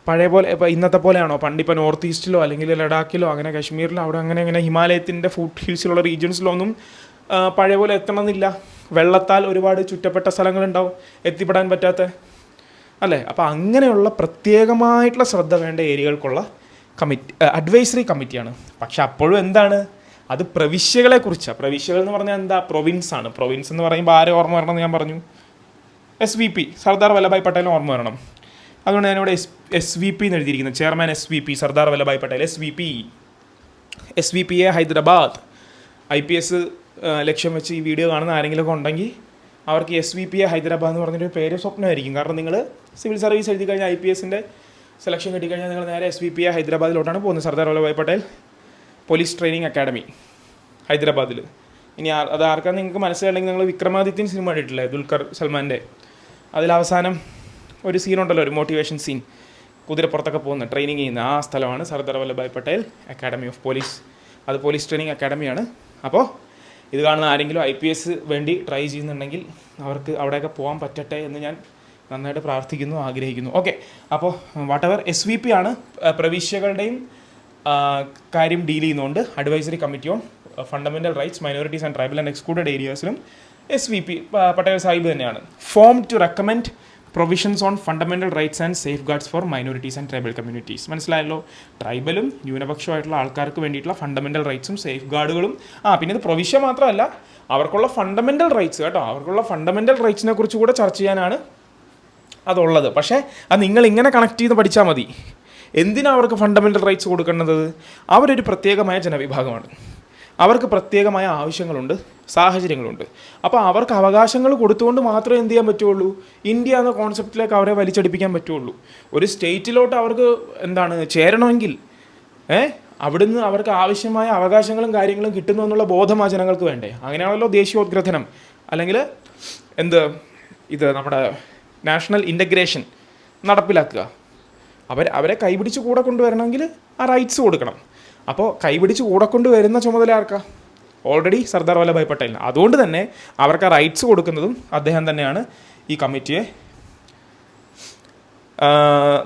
പഴയ പോലെ ഇപ്പോൾ ഇന്നത്തെ പോലെയാണോ? പണ്ടിപ്പോൾ നോർത്ത് ഈസ്റ്റിലോ അല്ലെങ്കിൽ ലഡാക്കിലോ അങ്ങനെ കാശ്മീരിലോ അവിടെ അങ്ങനെ ഹിമാലയത്തിൻ്റെ ഫുഡ് ഹിൽസിലുള്ള റീജിയൻസിലോ ഒന്നും പഴയ പോലെ എത്തണമെന്നില്ല. വെള്ളത്താൽ ഒരുപാട് ചുറ്റപ്പെട്ട സ്ഥലങ്ങളുണ്ടാവും എത്തിപ്പെടാൻ പറ്റാത്ത അല്ലേ? അപ്പോൾ അങ്ങനെയുള്ള പ്രത്യേകമായിട്ടുള്ള ശ്രദ്ധ വേണ്ട ഏരിയകൾക്കുള്ള കമ്മിറ്റി അഡ്വൈസറി കമ്മിറ്റിയാണ്. പക്ഷെ അപ്പോഴും എന്താണ്? അത് പ്രവിശ്യകളെക്കുറിച്ചാണ്. പ്രവിശ്യകൾ എന്ന് പറഞ്ഞാൽ എന്താ? പ്രൊവിൻസ് ആണ്. പ്രൊവിൻസ് എന്ന് പറയുമ്പോൾ ആരെ ഓർമ്മ വരണമെന്ന് ഞാൻ പറഞ്ഞു? SVP സർദാർ വല്ലഭായ് പട്ടേലിന് ഓർമ്മ വരണം. അതുകൊണ്ട് ഞാനിവിടെ SVP എന്ന് എഴുതിയിരിക്കുന്നത്. Chairman SVP Sardar Vallabhbhai Patel. SVP Hyderabad. IPS ലക്ഷ്യം വെച്ച് ഈ വീഡിയോ കാണുന്ന ആരെങ്കിലുമൊക്കെ ഉണ്ടെങ്കിൽ അവർക്ക് SVP ഹൈദരാബാദ് എന്ന് പറഞ്ഞൊരു പേര് സ്വപ്നമായിരിക്കും. കാരണം നിങ്ങൾ സിവിൽ സർവീസ് എഴുതി കഴിഞ്ഞാൽ IPSൻ്റെ സെലക്ഷൻ കിട്ടിക്കഴിഞ്ഞാൽ നിങ്ങൾ നേരെ SVP ഹൈദരാബാദിലോട്ടാണ് പോകുന്നത്. Sardar Vallabhbhai Patel police training academy ഹൈദരാബാദിൽ. ഇനി അത് ആർക്കാണ് നിങ്ങൾക്ക് മനസ്സിലായില്ലെങ്കിൽ നിങ്ങൾ വിക്രമാദിത്യൻ സിനിമ കണ്ടിട്ടില്ലേ, ദുൽഖർ സൽമാൻ്റെ? അതിലവസാനം ഒരു സീനുണ്ടല്ലോ, ഒരു മോട്ടിവേഷൻ സീൻ, കുതിരപ്പുറത്തൊക്കെ പോകുന്ന ട്രെയിനിങ് ചെയ്യുന്ന ആ സ്ഥലമാണ് Sardar Vallabhbhai Patel academy of police. അത് പോലീസ് ട്രെയിനിങ് അക്കാഡമിയാണ്. അപ്പോൾ ഇത് കാണുന്ന ആരെങ്കിലും IPS വേണ്ടി ട്രൈ ചെയ്യുന്നുണ്ടെങ്കിൽ അവർക്ക് അവിടെയൊക്കെ പോകാൻ പറ്റട്ടെ എന്ന് ഞാൻ നന്നായിട്ട് പ്രാർത്ഥിക്കുന്നു, ആഗ്രഹിക്കുന്നു. ഓക്കെ, അപ്പോൾ വാട്ടെവർ SVP ആണ് പ്രവിശ്യകളുടെയും കാര്യം ഡീൽ ചെയ്യുന്നതുകൊണ്ട് advisory committee on fundamental rights minorities and tribal and excluded ഏരിയാസിലും SVP പട്ടേൽ സാഹിബ് തന്നെയാണ്. Form to recommend provisions on fundamental rights and safeguards for minorities and tribal communities. മനസ്സിലായല്ലോ? ട്രൈബലും ന്യൂനപക്ഷമായിട്ടുള്ള ആൾക്കാർക്ക് വേണ്ടിയിട്ടുള്ള ഫണ്ടമെൻ്റൽ റൈറ്റ്സും സേഫ് ഗാർഡുകളും. പിന്നെ ഇത് പ്രൊവിഷ്യ മാത്രമല്ല, അവർക്കുള്ള ഫണ്ടമെൻ്റൽ റൈറ്റ്സ് കേട്ടോ, അവർക്കുള്ള ഫണ്ടമെൻ്റൽ റൈറ്റ്സിനെ കുറിച്ച് കൂടെ ചർച്ച ചെയ്യാനാണ് അതുള്ളത്. പക്ഷേ അത് നിങ്ങളിങ്ങനെ കണക്ട് ചെയ്ത് പഠിച്ചാൽ മതി. എന്തിനാണ് അവർക്ക് ഫണ്ടമെൻ്റൽ റൈറ്റ്സ് കൊടുക്കേണ്ടത്? അവരൊരു പ്രത്യേകമായ ജനവിഭാഗമാണ്, അവർക്ക് പ്രത്യേകമായ ആവശ്യങ്ങളുണ്ട്, സാഹചര്യങ്ങളുണ്ട്. അപ്പോൾ അവർക്ക് അവകാശങ്ങൾ കൊടുത്തുകൊണ്ട് മാത്രമേ എന്ത് ചെയ്യാൻ പറ്റുള്ളൂ, ഇന്ത്യ എന്ന കോൺസെപ്റ്റിലേക്ക് അവരെ വലിച്ചടിപ്പിക്കാൻ പറ്റുള്ളൂ. ഒരു സ്റ്റേറ്റിലോട്ട് അവർക്ക് ചേരണമെങ്കിൽ അവിടുന്ന് അവർക്ക് ആവശ്യമായ അവകാശങ്ങളും കാര്യങ്ങളും കിട്ടുന്നു എന്നുള്ള ബോധം ആ ജനങ്ങൾക്ക് വേണ്ടേ? അങ്ങനെയാണല്ലോ ദേശീയോദ്ഗ്രഥനം, അല്ലെങ്കിൽ ഇത് നമ്മുടെ നാഷണൽ ഇൻ്റഗ്രേഷൻ നടപ്പിലാക്കുക. അവരെ കൈപിടിച്ച് കൂടെ കൊണ്ടുവരണമെങ്കിൽ ആ റൈറ്റ്സ് കൊടുക്കണം. അപ്പോൾ കൈപിടിച്ച് കൂടെ കൊണ്ടുവരുന്ന ചുമതല ആർക്കാ? ഓൾറെഡി സർദാർ വല്ലഭായ് പട്ടേലിന്. അതുകൊണ്ട് തന്നെ അവർക്ക് ആ റൈറ്റ്സ് കൊടുക്കുന്നതും അദ്ദേഹം തന്നെയാണ് ഈ കമ്മിറ്റിയെ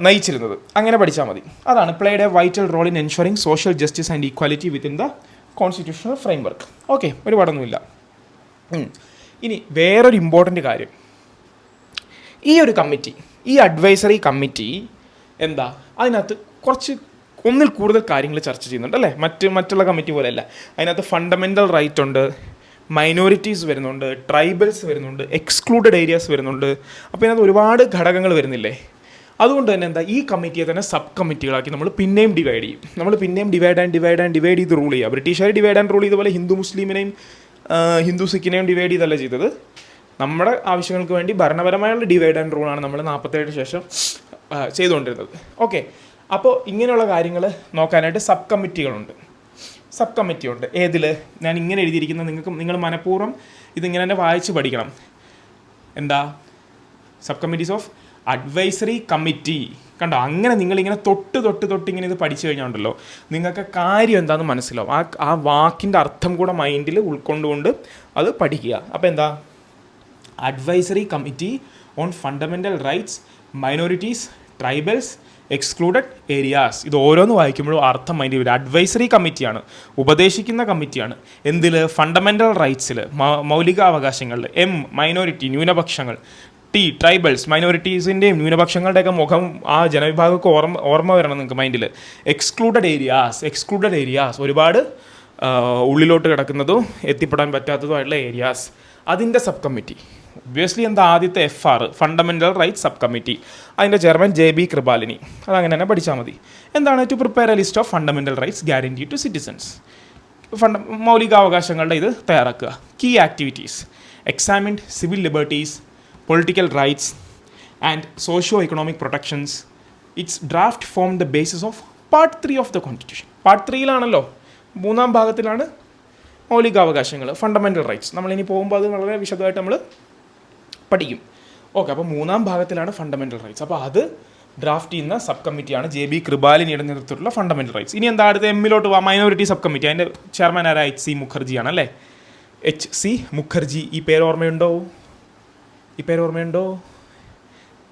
നയിച്ചിരുന്നത്. അങ്ങനെ പഠിച്ചാൽ മതി. അതാണ് played a vital role in ensuring social justice and equality within the constitutional framework. Okay, ഒരുപാടൊന്നുമില്ല. ഇനി വേറൊരു ഇമ്പോർട്ടൻ്റ് കാര്യം, ഈ ഒരു കമ്മിറ്റി, ഈ അഡ്വൈസറി കമ്മിറ്റി അതിനകത്ത് കുറച്ച് ഒന്നിൽ കൂടുതൽ കാര്യങ്ങൾ ചർച്ച ചെയ്യുന്നുണ്ട് അല്ലേ? മറ്റുള്ള കമ്മിറ്റി പോലെയല്ല. അതിനകത്ത് ഫണ്ടമെൻ്റൽ റൈറ്റ് ഉണ്ട്, മൈനോറിറ്റീസ് വരുന്നുണ്ട്, ട്രൈബൽസ് വരുന്നുണ്ട്, എക്സ്ക്ലൂഡഡ് ഏരിയാസ് വരുന്നുണ്ട്. അപ്പോൾ ഇതിനകത്ത് ഒരുപാട് ഘടകങ്ങൾ വരുന്നില്ലേ? അതുകൊണ്ട് തന്നെ ഈ കമ്മിറ്റിയെ തന്നെ സബ് കമ്മിറ്റികളാക്കി നമ്മൾ പിന്നെയും ഡിവൈഡ് ചെയ്യും. നമ്മൾ പിന്നെയും ഡിവൈഡ് ചെയ്ത് റൂൾ ചെയ്യുക. ബ്രിട്ടീഷുകാർ ഡിവൈഡ് ആൻഡ് റൂൾ ചെയ്തപോലെ ഹിന്ദു മുസ്ലിമിനെയും ഹിന്ദു സിഖിനെയും ഡിവൈഡ് ചെയ്തല്ല ചെയ്തത്. നമ്മുടെ ആവശ്യങ്ങൾക്ക് വേണ്ടി ഭരണപരമായുള്ള ഡിവൈഡ് ആൻഡ് റൂളാണ് നമ്മൾ 47 ശേഷം ചെയ്തുകൊണ്ടിരുന്നത്. ഓക്കെ, അപ്പോൾ ഇങ്ങനെയുള്ള കാര്യങ്ങൾ നോക്കാനായിട്ട് സബ് കമ്മിറ്റിയുണ്ട്. ഏതിൽ ഞാൻ ഇങ്ങനെ എഴുതിയിരിക്കുന്നത് നിങ്ങൾ മനഃപൂർവ്വം ഇതിങ്ങനെ തന്നെ വായിച്ച് പഠിക്കണം. Sub committees of advisory committee. കണ്ടോ? അങ്ങനെ നിങ്ങളിങ്ങനെ തൊട്ട് ഇങ്ങനെ ഇത് പഠിച്ചു കഴിഞ്ഞാൽ നിങ്ങൾക്ക് കാര്യം എന്താണെന്ന് മനസ്സിലാവും. ആ വാക്കിൻ്റെ അർത്ഥം കൂടെ മൈൻഡിൽ ഉൾക്കൊണ്ടുകൊണ്ട് അത് പഠിക്കുക. അപ്പോൾ advisory committee on fundamental rights minorities tribals excluded areas. ഇത് ഓരോന്ന് വായിക്കുമ്പോഴും അർത്ഥം മൈൻഡ് വരും. അഡ്വൈസറി കമ്മിറ്റിയാണ്, ഉപദേശിക്കുന്ന കമ്മിറ്റിയാണ്. ഫണ്ടമെൻ്റൽ റൈറ്റ്സിൽ, മൗലികാവകാശങ്ങളിൽ. മൈനോറിറ്റി ന്യൂനപക്ഷങ്ങൾ. ട്രൈബൽസ് മൈനോറിറ്റീസിൻ്റെയും ന്യൂനപക്ഷങ്ങളുടെയൊക്കെ മുഖം ആ ജനവിഭാഗമൊക്കെ ഓർമ്മ വരണം നിങ്ങൾക്ക് മൈൻഡിൽ. എക്സ്ക്ലൂഡഡ് ഏരിയാസ് ഒരുപാട് ഉള്ളിലോട്ട് കിടക്കുന്നതും എത്തിപ്പെടാൻ പറ്റാത്തതുമായിട്ടുള്ള ഏരിയാസ്. അതിൻ്റെ സബ് കമ്മിറ്റി ഒബ്വിയസ്ലി ആദ്യത്തെ FR fundamental rights sub committee. അതിൻ്റെ ചെയർമാൻ JB കൃപാലിനി. അതങ്ങനെ തന്നെ പഠിച്ചാൽ മതി. To prepare a list of fundamental rights guarantee to citizens. മൗലികാവകാശങ്ങളുടെ ഇത് തയ്യാറാക്കുക. Key activities: examined civil liberties, political rights and socio economic protections. Its draft form the basis of part 3 of the constitution. Part 3 മൂന്നാം ഭാഗത്തിലാണ് മൗലികാവകാശങ്ങൾ, fundamental rights. നമ്മളിനി പോകുമ്പോൾ അത് വളരെ വിശദമായിട്ട് നമ്മൾ പഠിക്കും. ഓക്കെ, അപ്പോൾ മൂന്നാം ഭാഗത്തിലാണ് ഫണ്ടമെൻ്റൽ റൈറ്റ്സ്. അപ്പോൾ അത് ഡ്രാഫ്റ്റ് ചെയ്യുന്ന സബ് കമ്മിറ്റിയാണ് JB കൃപാലിനിയുടെ നേതൃത്വത്തിലുള്ള ഫണ്ടമെൻ്റൽ റൈറ്റ്സ്. ഇനി അടുത്ത എമ്മിലോട്ട് മൈനോറിറ്റി സബ് കമ്മിറ്റി. അതിൻ്റെ ചെയർമാൻ ആരാ? HC മുഖർജിയാണ് അല്ലേ? HC മുഖർജി. ഈ പേര് ഓർമ്മയുണ്ടോ?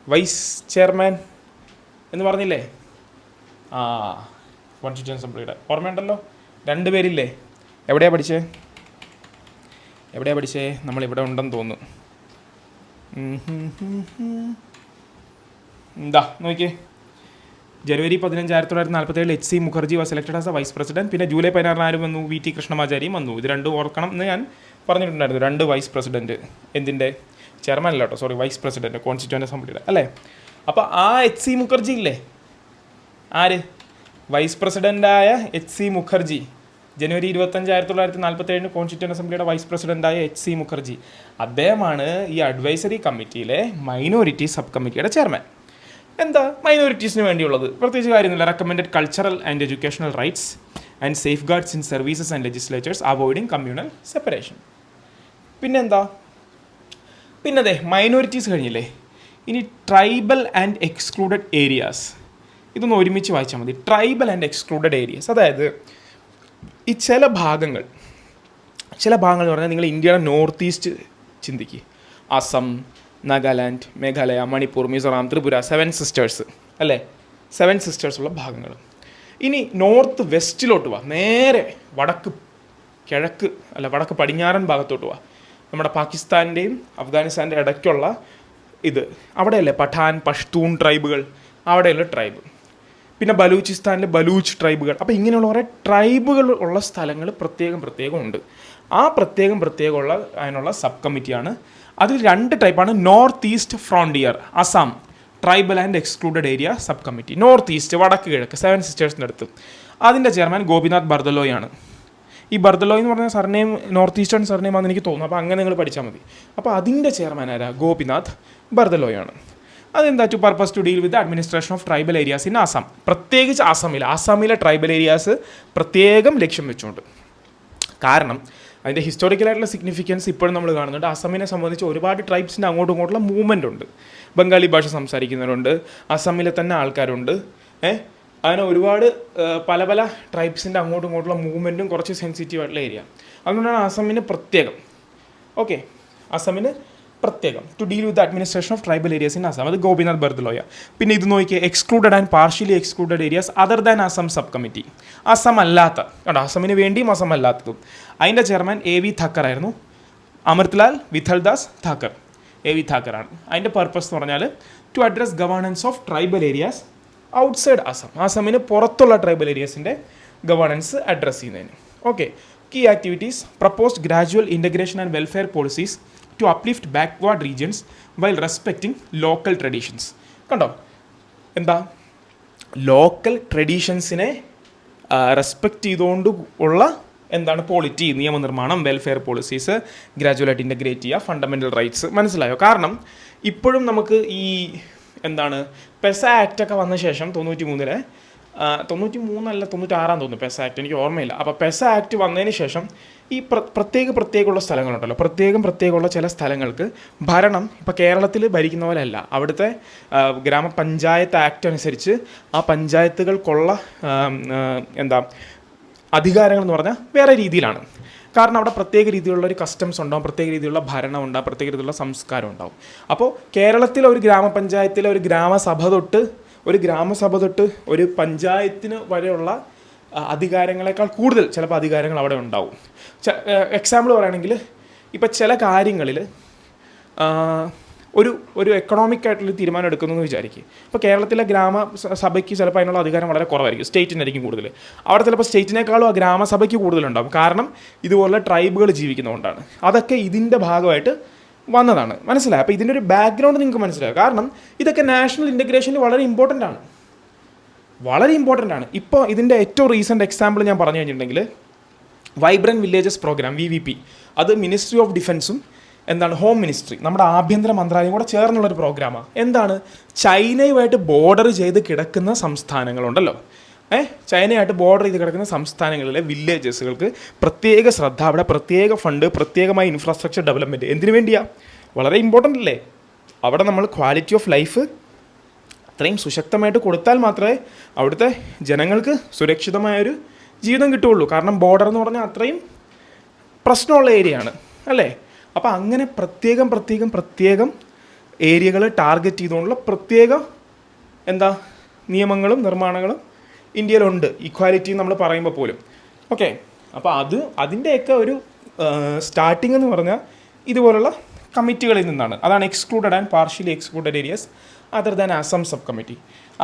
വൈസ് ചെയർമാൻ എന്ന് പറഞ്ഞില്ലേ? കോൺസ്റ്റിറ്റ്യൂഷൻ അസംബ്ലിയുടെ ഓർമ്മയുണ്ടല്ലോ. 2 പേരില്ലേ? എവിടെയാണ് പഠിച്ചേ? നമ്മളിവിടെ ഉണ്ടെന്ന് തോന്നുന്നു. നോക്കിയേ. January 15, 1947 HC Mukherjee was selected as a vice president. പിന്നെ ജൂലൈ 16 ആരും വന്നു? VT കൃഷ്ണമാചാരിയും വന്നു. ഇത് രണ്ടും ഓർക്കണം എന്ന് ഞാൻ പറഞ്ഞിട്ടുണ്ടായിരുന്നു. 2 വൈസ് പ്രസിഡന്റ്. എന്തിൻ്റെ? ചെയർമാൻ അല്ല കേട്ടോ, സോറി, വൈസ് പ്രസിഡന്റ് കോൺസ്റ്റിറ്റ്യൂഷൻ അസംബ്ലിയുടെ അല്ലേ? അപ്പോൾ ആ HC മുഖർജി ഇല്ലേ? ആര്? വൈസ് പ്രസിഡൻ്റായ HC മുഖർജി ജനുവരി 25, 1947 കോൺസ്റ്റിറ്റ്യൂന്റ് അസംബ്ലിയുടെ വൈസ് പ്രസിഡന്റായ HC മുഖർജി. അദ്ദേഹമാണ് ഈ അഡ്വൈസറി കമ്മിറ്റിയിലെ മൈനോറിറ്റി സബ് കമ്മിറ്റിയുടെ ചെയർമാൻ. എന്താ മൈനോറിറ്റീസിന് വേണ്ടിയുള്ളത്? പ്രത്യേകിച്ച് കാര്യമൊന്നുമില്ല. Recommended cultural and educational rights and safe guards in services and legislature's avoiding communal separation. പിന്നെന്താ? പിന്നെ മൈനോറിറ്റീസ് കഴിഞ്ഞില്ലേ, ഇനി ട്രൈബൽ ആൻഡ് എക്സ്ക്ലൂഡഡ് ഏരിയാസ്. ഇതൊന്ന് ഒരുമിച്ച് വായിച്ചാൽ മതി. ട്രൈബൽ ആൻഡ് എക്സ്ക്ലൂഡഡ് ഏരിയാസ്, അതായത് ഈ ചില ഭാഗങ്ങൾ എന്ന് പറഞ്ഞാൽ നിങ്ങൾ ഇന്ത്യയുടെ നോർത്ത് ഈസ്റ്റ് ചിന്തിക്കുക. അസം, നാഗാലാൻഡ്, മേഘാലയ, മണിപ്പൂർ, മിസോറാം, ത്രിപുര, 7 സിസ്റ്റേഴ്സ് അല്ലേ, 7 സിസ്റ്റേഴ്സ് ഉള്ള ഭാഗങ്ങൾ. ഇനി നോർത്ത് വെസ്റ്റിലോട്ട് വാ, നേരെ വടക്ക് പടിഞ്ഞാറൻ ഭാഗത്തോട്ട് വാ. നമ്മുടെ പാകിസ്ഥാൻ്റെയും അഫ്ഗാനിസ്ഥാൻ്റെ ഇടയ്ക്കുള്ള അവിടെയല്ലേ പഠാൻ, പഷ്തൂൺ ട്രൈബുകൾ, അവിടെയുള്ള ട്രൈബ്. പിന്നെ ബലൂചിസ്ഥാനിലെ ബലൂച്ച് ട്രൈബുകൾ. അപ്പോൾ ഇങ്ങനെയുള്ള കുറേ ട്രൈബുകൾ ഉള്ള സ്ഥലങ്ങൾ പ്രത്യേകം ഉണ്ട്. ആ പ്രത്യേകമുള്ള അതിനുള്ള സബ് കമ്മിറ്റിയാണ്. അതിൽ 2 ടൈപ്പാണ്. North east frontier, Assam, tribal and excluded area sub committee. North east, വടക്ക് കിഴക്ക്, 7 സിസ്റ്റേഴ്സിൻ്റെ അടുത്ത്. അതിൻ്റെ ചെയർമാൻ ഗോപിനാഥ് ബർദലോയാണ്. ഈ ബർദലോയ് എന്ന് പറഞ്ഞ സർനെയിം നോർത്ത് ഈസ്റ്റേൺ സർനെയിം ആണെന്ന് എനിക്ക് തോന്നുന്നു. അപ്പോൾ അങ്ങനെ നിങ്ങൾ പഠിച്ചാൽ മതി. അപ്പോൾ അതിൻ്റെ ചെയർമാൻ ആരാ? ഗോപിനാഥ് ബർദലോയാണ്. അതെന്താ? To purpose to deal with administration of tribal areas in Assam. പ്രത്യേകിച്ച് ആസാമിലെ ട്രൈബൽ ഏരിയാസ് പ്രത്യേകം ലക്ഷ്യം വെച്ചുകൊണ്ട്. കാരണം അതിൻ്റെ ഹിസ്റ്റോറിക്കലായിട്ടുള്ള സിഗ്നിഫിക്കൻസ് ഇപ്പോഴും നമ്മൾ കാണുന്നുണ്ട്. ആസാമിനെ സംബന്ധിച്ച് ഒരുപാട് ട്രൈബ്സിൻ്റെ അങ്ങോട്ടും ഇങ്ങോട്ടുള്ള മൂവ്മെൻ്റ് ഉണ്ട്. ബംഗാളി ഭാഷ സംസാരിക്കുന്നവരുണ്ട്, ആസാമിലെ തന്നെ ആൾക്കാരുണ്ട്. അങ്ങനെ ഒരുപാട് പല ട്രൈബ്സിൻ്റെ അങ്ങോട്ടും ഇങ്ങോട്ടുള്ള മൂവ്മെൻറ്റും കുറച്ച് സെൻസിറ്റീവ് ആയിട്ടുള്ള ഏരിയ. അതുകൊണ്ടാണ് ആസാമിന് പ്രത്യേകം to deal with administration of tribal areas in Assam. അത് ഗോപിനാഥ് ബർദലോയ. പിന്നെ ഇത് നോക്കിയാൽ excluded and partially excluded areas other than Assam subcommittee. Assam അല്ലാത്ത, ആസാമിന് വേണ്ടിയും ആസാം അല്ലാത്തതും. അതിൻ്റെ ചെയർമാൻ AV താക്കർ ആയിരുന്നു. അമൃത്ലാൽ വിഥൽദാസ് താക്കർ, AV താക്കറാണ്. അതിൻ്റെ പർപ്പസ് എന്ന് പറഞ്ഞാൽ to address governance of tribal areas outside Assam. ആസാമിന് പുറത്തുള്ള ട്രൈബൽ ഏരിയാസിൻ്റെ ഗവേണൻസ് അഡ്രസ്സ് ചെയ്യുന്നതിന്. Key activities: proposed gradual integration and welfare policies to uplift backward regions while respecting local traditions. കണ്ടോ, എന്താ ലോക്കൽ ട്രഡീഷൻസിനെ റെസ്പെക്റ്റ് ചെയ്തുകൊണ്ട് ഉള്ള പോളിറ്റി, നിയമനിർമ്മാണം, വെൽഫെയർ പോളിസീസ്, ഗ്രാജുവലായിട്ട് ഇൻ്റഗ്രേറ്റ് ചെയ്യുക, ഫണ്ടമെൻ്റൽ റൈറ്റ്സ്. മനസ്സിലായോ? കാരണം ഇപ്പോഴും നമുക്ക് ഈ പെസ ആക്റ്റൊക്കെ വന്ന ശേഷം 93-ലെ 93 96 തോന്നുന്നു പെസ ആക്ട്, എനിക്ക് ഓർമ്മയില്ല. അപ്പോൾ പെസ ആക്ട് വന്നതിന് ശേഷം ഈ പ്രത്യേകമുള്ള സ്ഥലങ്ങളുണ്ടല്ലോ, പ്രത്യേകമുള്ള ചില സ്ഥലങ്ങൾക്ക് ഭരണം ഇപ്പോൾ കേരളത്തിൽ ഭരിക്കുന്ന പോലെ അല്ല. അവിടുത്തെ ഗ്രാമപഞ്ചായത്ത് ആക്ട് അനുസരിച്ച് ആ പഞ്ചായത്തുകൾക്കുള്ള അധികാരങ്ങൾ എന്ന് പറഞ്ഞാൽ വേറെ രീതിയിലാണ്. കാരണം അവിടെ പ്രത്യേക രീതിയിലുള്ള ഒരു കസ്റ്റംസ് ഉണ്ടാവും, പ്രത്യേക രീതിയിലുള്ള ഭരണം ഉണ്ടാവും, പ്രത്യേക രീതിയിലുള്ള സംസ്കാരം ഉണ്ടാവും. അപ്പോൾ കേരളത്തിലെ ഒരു ഗ്രാമപഞ്ചായത്തിലെ ഒരു ഗ്രാമസഭ തൊട്ട് ഒരു പഞ്ചായത്തിന് വരെയുള്ള അധികാരങ്ങളെക്കാൾ കൂടുതൽ ചിലപ്പോൾ അധികാരങ്ങൾ അവിടെ ഉണ്ടാവും. എക്സാമ്പിൾ പറയുകയാണെങ്കിൽ ഇപ്പോൾ ചില കാര്യങ്ങളിൽ ഒരു എക്കണോമിക് ആയിട്ടുള്ള തീരുമാനം എടുക്കുന്നു എന്ന് വിചാരിക്കുക. ഇപ്പോൾ കേരളത്തിലെ ഗ്രാമസഭയ്ക്ക് ചിലപ്പോൾ അതിനുള്ള അധികാരം വളരെ കുറവായിരിക്കും, സ്റ്റേറ്റിനായിരിക്കും കൂടുതൽ. അവിടെ ചിലപ്പോൾ സ്റ്റേറ്റിനേക്കാളും ആ ഗ്രാമസഭയ്ക്ക് കൂടുതലുണ്ടാകും. കാരണം ഇതുപോലുള്ള ട്രൈബുകൾ ജീവിക്കുന്നതുകൊണ്ടാണ്. അതൊക്കെ ഇതിൻ്റെ ഭാഗമായിട്ട് വന്നതാണ്. മനസ്സിലായി? അപ്പോൾ ഇതിൻ്റെ ഒരു ബാക്ക്ഗ്രൗണ്ട് നിങ്ങൾക്ക് മനസ്സിലാവും. കാരണം ഇതൊക്കെ നാഷണൽ ഇൻ്റഗ്രേഷനിൽ വളരെ ഇമ്പോർട്ടൻ്റ് ആണ്. ഇപ്പോൾ ഇതിൻ്റെ ഏറ്റവും റീസെൻറ്റ് എക്സാമ്പിൾ ഞാൻ പറഞ്ഞു കഴിഞ്ഞിട്ടുണ്ടെങ്കിൽ വൈബ്രൻറ്റ് വില്ലേജസ് പ്രോഗ്രാം, VVP. അത് മിനിസ്ട്രി ഓഫ് ഡിഫൻസും ഹോം മിനിസ്ട്രി, നമ്മുടെ ആഭ്യന്തര മന്ത്രാലയം കൂടെ ചേർന്നുള്ളൊരു പ്രോഗ്രാമാണ്. ചൈനയുമായിട്ട് ബോർഡർ ചെയ്ത് കിടക്കുന്ന സംസ്ഥാനങ്ങളുണ്ടല്ലോ, ചൈനയായിട്ട് ബോർഡർ ചെയ്ത് കിടക്കുന്ന സംസ്ഥാനങ്ങളിലെ വില്ലേജസുകൾക്ക് പ്രത്യേക ശ്രദ്ധ, അവിടെ പ്രത്യേക ഫണ്ട്, പ്രത്യേകമായ ഇൻഫ്രാസ്ട്രക്ചർ ഡെവലപ്മെൻറ്റ്. എന്തിനു വേണ്ടിയാണ്? വളരെ ഇമ്പോർട്ടൻ്റ് അല്ലേ? അവിടെ നമ്മൾ ക്വാളിറ്റി ഓഫ് ലൈഫ് അത്രയും സുശക്തമായിട്ട് കൊടുത്താൽ മാത്രമേ അവിടുത്തെ ജനങ്ങൾക്ക് സുരക്ഷിതമായൊരു ജീവിതം കിട്ടുകയുള്ളൂ. കാരണം ബോർഡർ എന്ന് പറഞ്ഞാൽ അത്രയും പ്രശ്നമുള്ള ഏരിയയാണ് അല്ലേ? അപ്പോൾ അങ്ങനെ പ്രത്യേകം ഏരിയകൾ ടാർഗറ്റ് ചെയ്തുകൊണ്ടുള്ള പ്രത്യേക നിയമങ്ങളും നിർമ്മാണങ്ങളും ഇന്ത്യയിലുണ്ട്, ഇക്വാലിറ്റി നമ്മൾ പറയുമ്പോൾ പോലും. അപ്പോൾ അതിൻ്റെയൊക്കെ ഒരു സ്റ്റാർട്ടിംഗ് എന്ന് പറഞ്ഞാൽ ഇതുപോലുള്ള കമ്മിറ്റികളിൽ നിന്നാണ്. അതാണ് excluded and partially excluded areas other than Assam sub committee.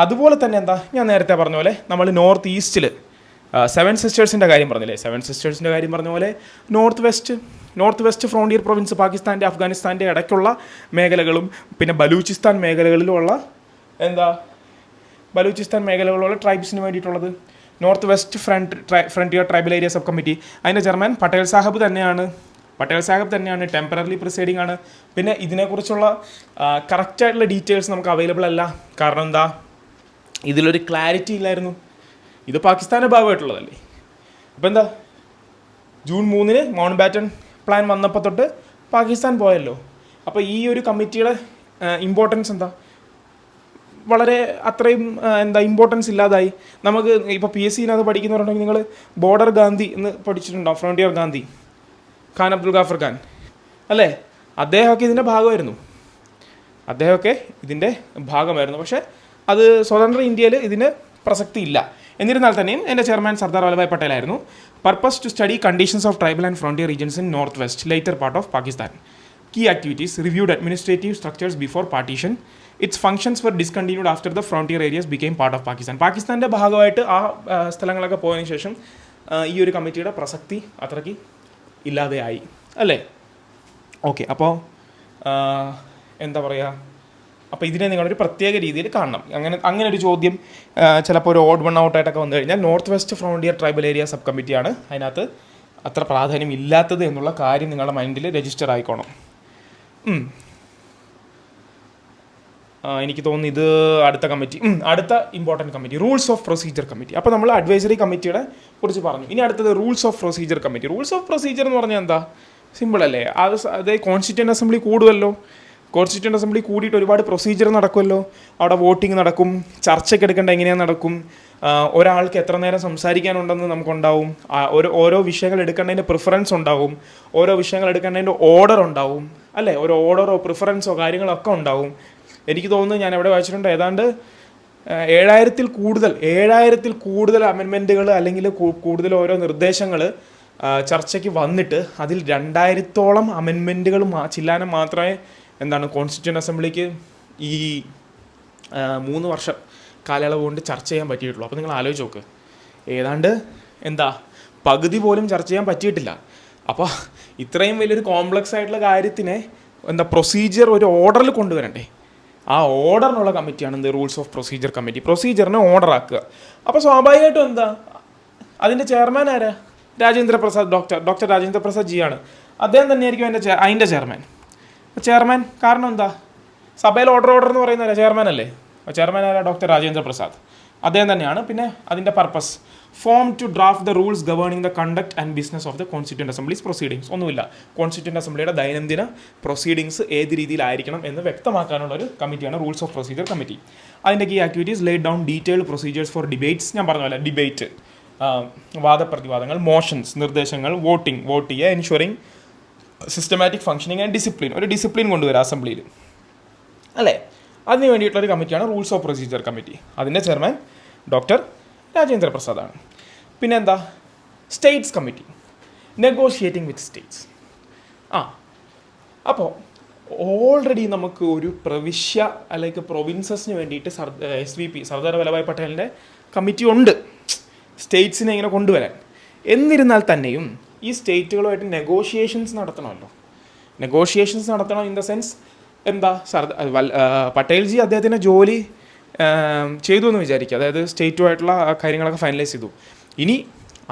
അതുപോലെ തന്നെ ഞാൻ നേരത്തെ പറഞ്ഞ പോലെ നമ്മൾ നോർത്ത് ഈസ്റ്റിൽ 7 സിസ്റ്റേഴ്സിൻ്റെ കാര്യം പറഞ്ഞില്ലേ, 7 സിസ്റ്റേഴ്സിൻ്റെ കാര്യം പറഞ്ഞ പോലെ നോർത്ത് വെസ്റ്റ് ഫ്രോണ്ടിയർ പ്രൊവിൻസ്, പാകിസ്ഥാൻ്റെ അഫ്ഗാനിസ്ഥാൻ്റെ ഇടയ്ക്കുള്ള മേഖലകളും പിന്നെ ബലൂചിസ്ഥാൻ മേഖലകളിലുള്ള ട്രൈബ്സിന് വേണ്ടിയിട്ടുള്ളത്. North west frontier tribal area sub committee. അതിൻ്റെ ചെയർമാൻ പട്ടേൽ സാഹിബ് തന്നെയാണ്. ടെമ്പററി പ്രിസൈഡിംഗ് ആണ്. പിന്നെ ഇതിനെക്കുറിച്ചുള്ള കറക്റ്റായിട്ടുള്ള ഡീറ്റെയിൽസ് നമുക്ക് അവൈലബിൾ അല്ല. കാരണം എന്താ, ഇതിലൊരു ക്ലാരിറ്റി ഇല്ലായിരുന്നു. ഇത് പാകിസ്ഥാൻ്റെ ഭാഗമായിട്ടുള്ളതല്ലേ. അപ്പോൾ എന്താ, ജൂൺ 3 മൗണ്ട് ബാറ്റൺ പ്ലാൻ വന്നപ്പോൾ തൊട്ട് പാകിസ്ഥാൻ പോയല്ലോ. അപ്പോൾ ഈ ഒരു കമ്മിറ്റിയുടെ ഇമ്പോർട്ടൻസ് എന്താ, വളരെ അത്രയും ഇമ്പോർട്ടൻസ് ഇല്ലാതായി. നമുക്ക് ഇപ്പോൾ PSC-നകത്ത് പഠിക്കുന്നവരുണ്ടെങ്കിൽ നിങ്ങൾ ബോർഡർ ഗാന്ധി എന്ന് പഠിച്ചിട്ടുണ്ടോ? ഫ്രോണ്ടിയർ ഗാന്ധി, ഖാൻ അബ്ദുൽ ഗാഫർ ഖാൻ അല്ലേ? അദ്ദേഹമൊക്കെ ഇതിൻ്റെ ഭാഗമായിരുന്നു. പക്ഷേ അത് സ്വതന്ത്ര ഇന്ത്യയിൽ ഇതിന് പ്രസക്തി ഇല്ല. എന്നിരുന്നാൽ തന്നെയും എൻ്റെ ചെയർമാൻ സർദാർ വല്ലഭായ് പട്ടേലായിരുന്നു. Purpose to study conditions of tribal and frontier regions in north west later part of Pakistan. Key activities reviewed administrative structures before partition. Its functions were discontinued after the frontier areas became part of Pakistan. പാകിസ്ഥാൻ്റെ ഭാഗമായിട്ട് ആ സ്ഥലങ്ങളൊക്കെ പോയതിനു ശേഷം ഈ ഒരു കമ്മിറ്റിയുടെ പ്രസക്തി അത്രയ്ക്ക് ഇല്ലാതെയായി അല്ലേ. ഓക്കെ, അപ്പോൾ എന്താ പറയുക, അപ്പോൾ ഇതിനെ നിങ്ങളൊരു പ്രത്യേക രീതിയിൽ കാണണം. അങ്ങനെ ഒരു ചോദ്യം ചിലപ്പോൾ ഒരു ഓഡ് വൺ ഔട്ടായിട്ടൊക്കെ വന്നു കഴിഞ്ഞാൽ north west frontier tribal area sub കമ്മിറ്റിയാണ് അതിനകത്ത് അത്ര പ്രാധാന്യം ഇല്ലാത്തത് എന്നുള്ള കാര്യം നിങ്ങളുടെ മൈൻഡിൽ രജിസ്റ്റർ ആയിക്കോണം. എനിക്ക് തോന്നുന്നു ഇത് അടുത്ത important committee rules of procedure committee. അപ്പോൾ നമ്മൾ അഡ്വൈസറി കമ്മിറ്റിയുടെ കുറിച്ച് പറഞ്ഞു. ഇനി അടുത്തത് rules of procedure committee. Rules of procedure എന്ന് പറഞ്ഞാൽ എന്താ, സിമ്പിൾ അല്ലേ. അത് കോൺസ്റ്റിറ്റ്യൂൻ്റ് അസംബ്ലി കൂടുമല്ലോ. കോൺസ്റ്റിറ്റ്യൂൻ്റ് അസംബ്ലി കൂടിയിട്ട് ഒരുപാട് പ്രൊസീജിയർ നടക്കുമല്ലോ. അവിടെ വോട്ടിംഗ് നടക്കും, ചർച്ചയ്ക്ക് എടുക്കേണ്ട എങ്ങനെയാണ് നടക്കും, ഒരാൾക്ക് എത്ര നേരം സംസാരിക്കാനുണ്ടെന്ന് നമുക്കുണ്ടാവും, ഓരോ വിഷയങ്ങൾ എടുക്കേണ്ടതിൻ്റെ പ്രിഫറൻസ് ഉണ്ടാവും, ഓരോ വിഷയങ്ങൾ എടുക്കേണ്ടതിൻ്റെ ഓർഡർ ഉണ്ടാവും അല്ലേ. ഓരോ ഓർഡറോ പ്രിഫറൻസോ കാര്യങ്ങളൊക്കെ ഉണ്ടാവും. എനിക്ക് തോന്നുന്നു ഞാൻ എവിടെ വായിച്ചിട്ടുണ്ട്, ഏതാണ്ട് 7000-ൽ കൂടുതൽ അമെൻമെൻറ്റുകൾ അല്ലെങ്കിൽ കൂടുതൽ ഓരോ നിർദ്ദേശങ്ങൾ ചർച്ചയ്ക്ക് വന്നിട്ട് അതിൽ 2000-ഓളം അമെൻമെൻറ്റുകൾ ചില്ലാനം മാത്രമേ കോൺസ്റ്റിറ്റ്യൂൻ്റ് അസംബ്ലിക്ക് ഈ 3 വർഷം കാലയളവ് കൊണ്ട് ചർച്ച ചെയ്യാൻ പറ്റിയിട്ടുള്ളൂ. അപ്പോൾ നിങ്ങൾ ആലോചിച്ച് നോക്ക്, ഏതാണ്ട് പകുതി പോലും ചർച്ച ചെയ്യാൻ പറ്റിയിട്ടില്ല. അപ്പോൾ ഇത്രയും വലിയൊരു കോംപ്ലക്സ് ആയിട്ടുള്ള കാര്യത്തിനെ പ്രൊസീജിയർ ഒരു ഓർഡറിൽ കൊണ്ടുവരണ്ടേ. ആ ഓർഡറിനുള്ള കമ്മിറ്റിയാണ് റൂൾസ് ഓഫ് പ്രൊസീജിയർ കമ്മിറ്റി. പ്രൊസീജിയറിനെ ഓർഡർ ആക്കുക. അപ്പോൾ സ്വാഭാവികമായിട്ടും അതിൻ്റെ ചെയർമാൻ ആരാ? ഡോക്ടർ രാജേന്ദ്ര പ്രസാദ് ജിയാണ്. അദ്ദേഹം തന്നെയായിരിക്കും അതിൻ്റെ ചെയർമാൻ. കാരണം സഭയിൽ ഓർഡർ എന്ന് പറയുന്ന ചെയർമാൻ അല്ലേ. ചെയർമാൻ ആരാ? ഡോക്ടർ രാജേന്ദ്ര പ്രസാദ്, അദ്ദേഹം തന്നെയാണ്. പിന്നെ അതിൻ്റെ purpose form to draft the rules governing the conduct and business of the constituent assemblies proceedings. ഒന്നുമില്ല, കോൺസ്റ്റിറ്റ്യൂൻ്റ് അസംബ്ലിയുടെ ദൈനംദിന പ്രൊസീഡിങ്സ് ഏത് രീതിയിലായിരിക്കണം എന്ന് വ്യക്തമാക്കാനുള്ള ഒരു കമ്മിറ്റിയാണ് റൂൾസ് ഓഫ് പ്രൊസീജിയർ കമ്മിറ്റി. അതിൻ്റെ key activities laid down detailed procedures for debates. ഞാൻ പറഞ്ഞ പോലെ ഡിബേറ്റ്, വാദപ്രതിവാദങ്ങൾ, മോഷൻസ്, നിർദ്ദേശങ്ങൾ, വോട്ട് ചെയ്യുക, ensuring systematic functioning and discipline. ഒരു ഡിസിപ്ലിൻ കൊണ്ടുവരിക അസംബ്ലിയിൽ അല്ലേ. അതിന് വേണ്ടിയിട്ടുള്ളൊരു കമ്മിറ്റിയാണ് റൂൾസ് ഓഫ് പ്രൊസീജിയർ കമ്മിറ്റി. അതിൻ്റെ ചെയർമാൻ ഡോക്ടർ രാജേന്ദ്ര പ്രസാദാണ്. പിന്നെ സ്റ്റേറ്റ്സ് കമ്മിറ്റി, നെഗോഷിയേറ്റിംഗ് വിത്ത് സ്റ്റേറ്റ്സ്. അപ്പോൾ ഓൾറെഡി നമുക്ക് ഒരു പ്രവിശ്യ അല്ലെങ്കിൽ പ്രൊവിൻസസിന് വേണ്ടിയിട്ട് SVP സർദാർ വല്ലഭായ് പട്ടേലിൻ്റെ കമ്മിറ്റി ഉണ്ട് സ്റ്റേറ്റ്സിനെ ഇങ്ങനെ കൊണ്ടുവരാൻ. എന്നിരുന്നാൽ തന്നെയും ഈ സ്റ്റേറ്റുകളുമായിട്ട് നെഗോഷിയേഷൻസ് നടത്തണമല്ലോ. നെഗോഷിയേഷൻസ് നടത്തണം ഇൻ ദ സെൻസ് പട്ടേൽജി അദ്ദേഹത്തിൻ്റെ ജോലി ചെയ്തു എന്ന് വിചാരിക്കുക. അതായത് സ്റ്റേറ്റുമായിട്ടുള്ള കാര്യങ്ങളൊക്കെ ഫൈനലൈസ് ചെയ്തു. ഇനി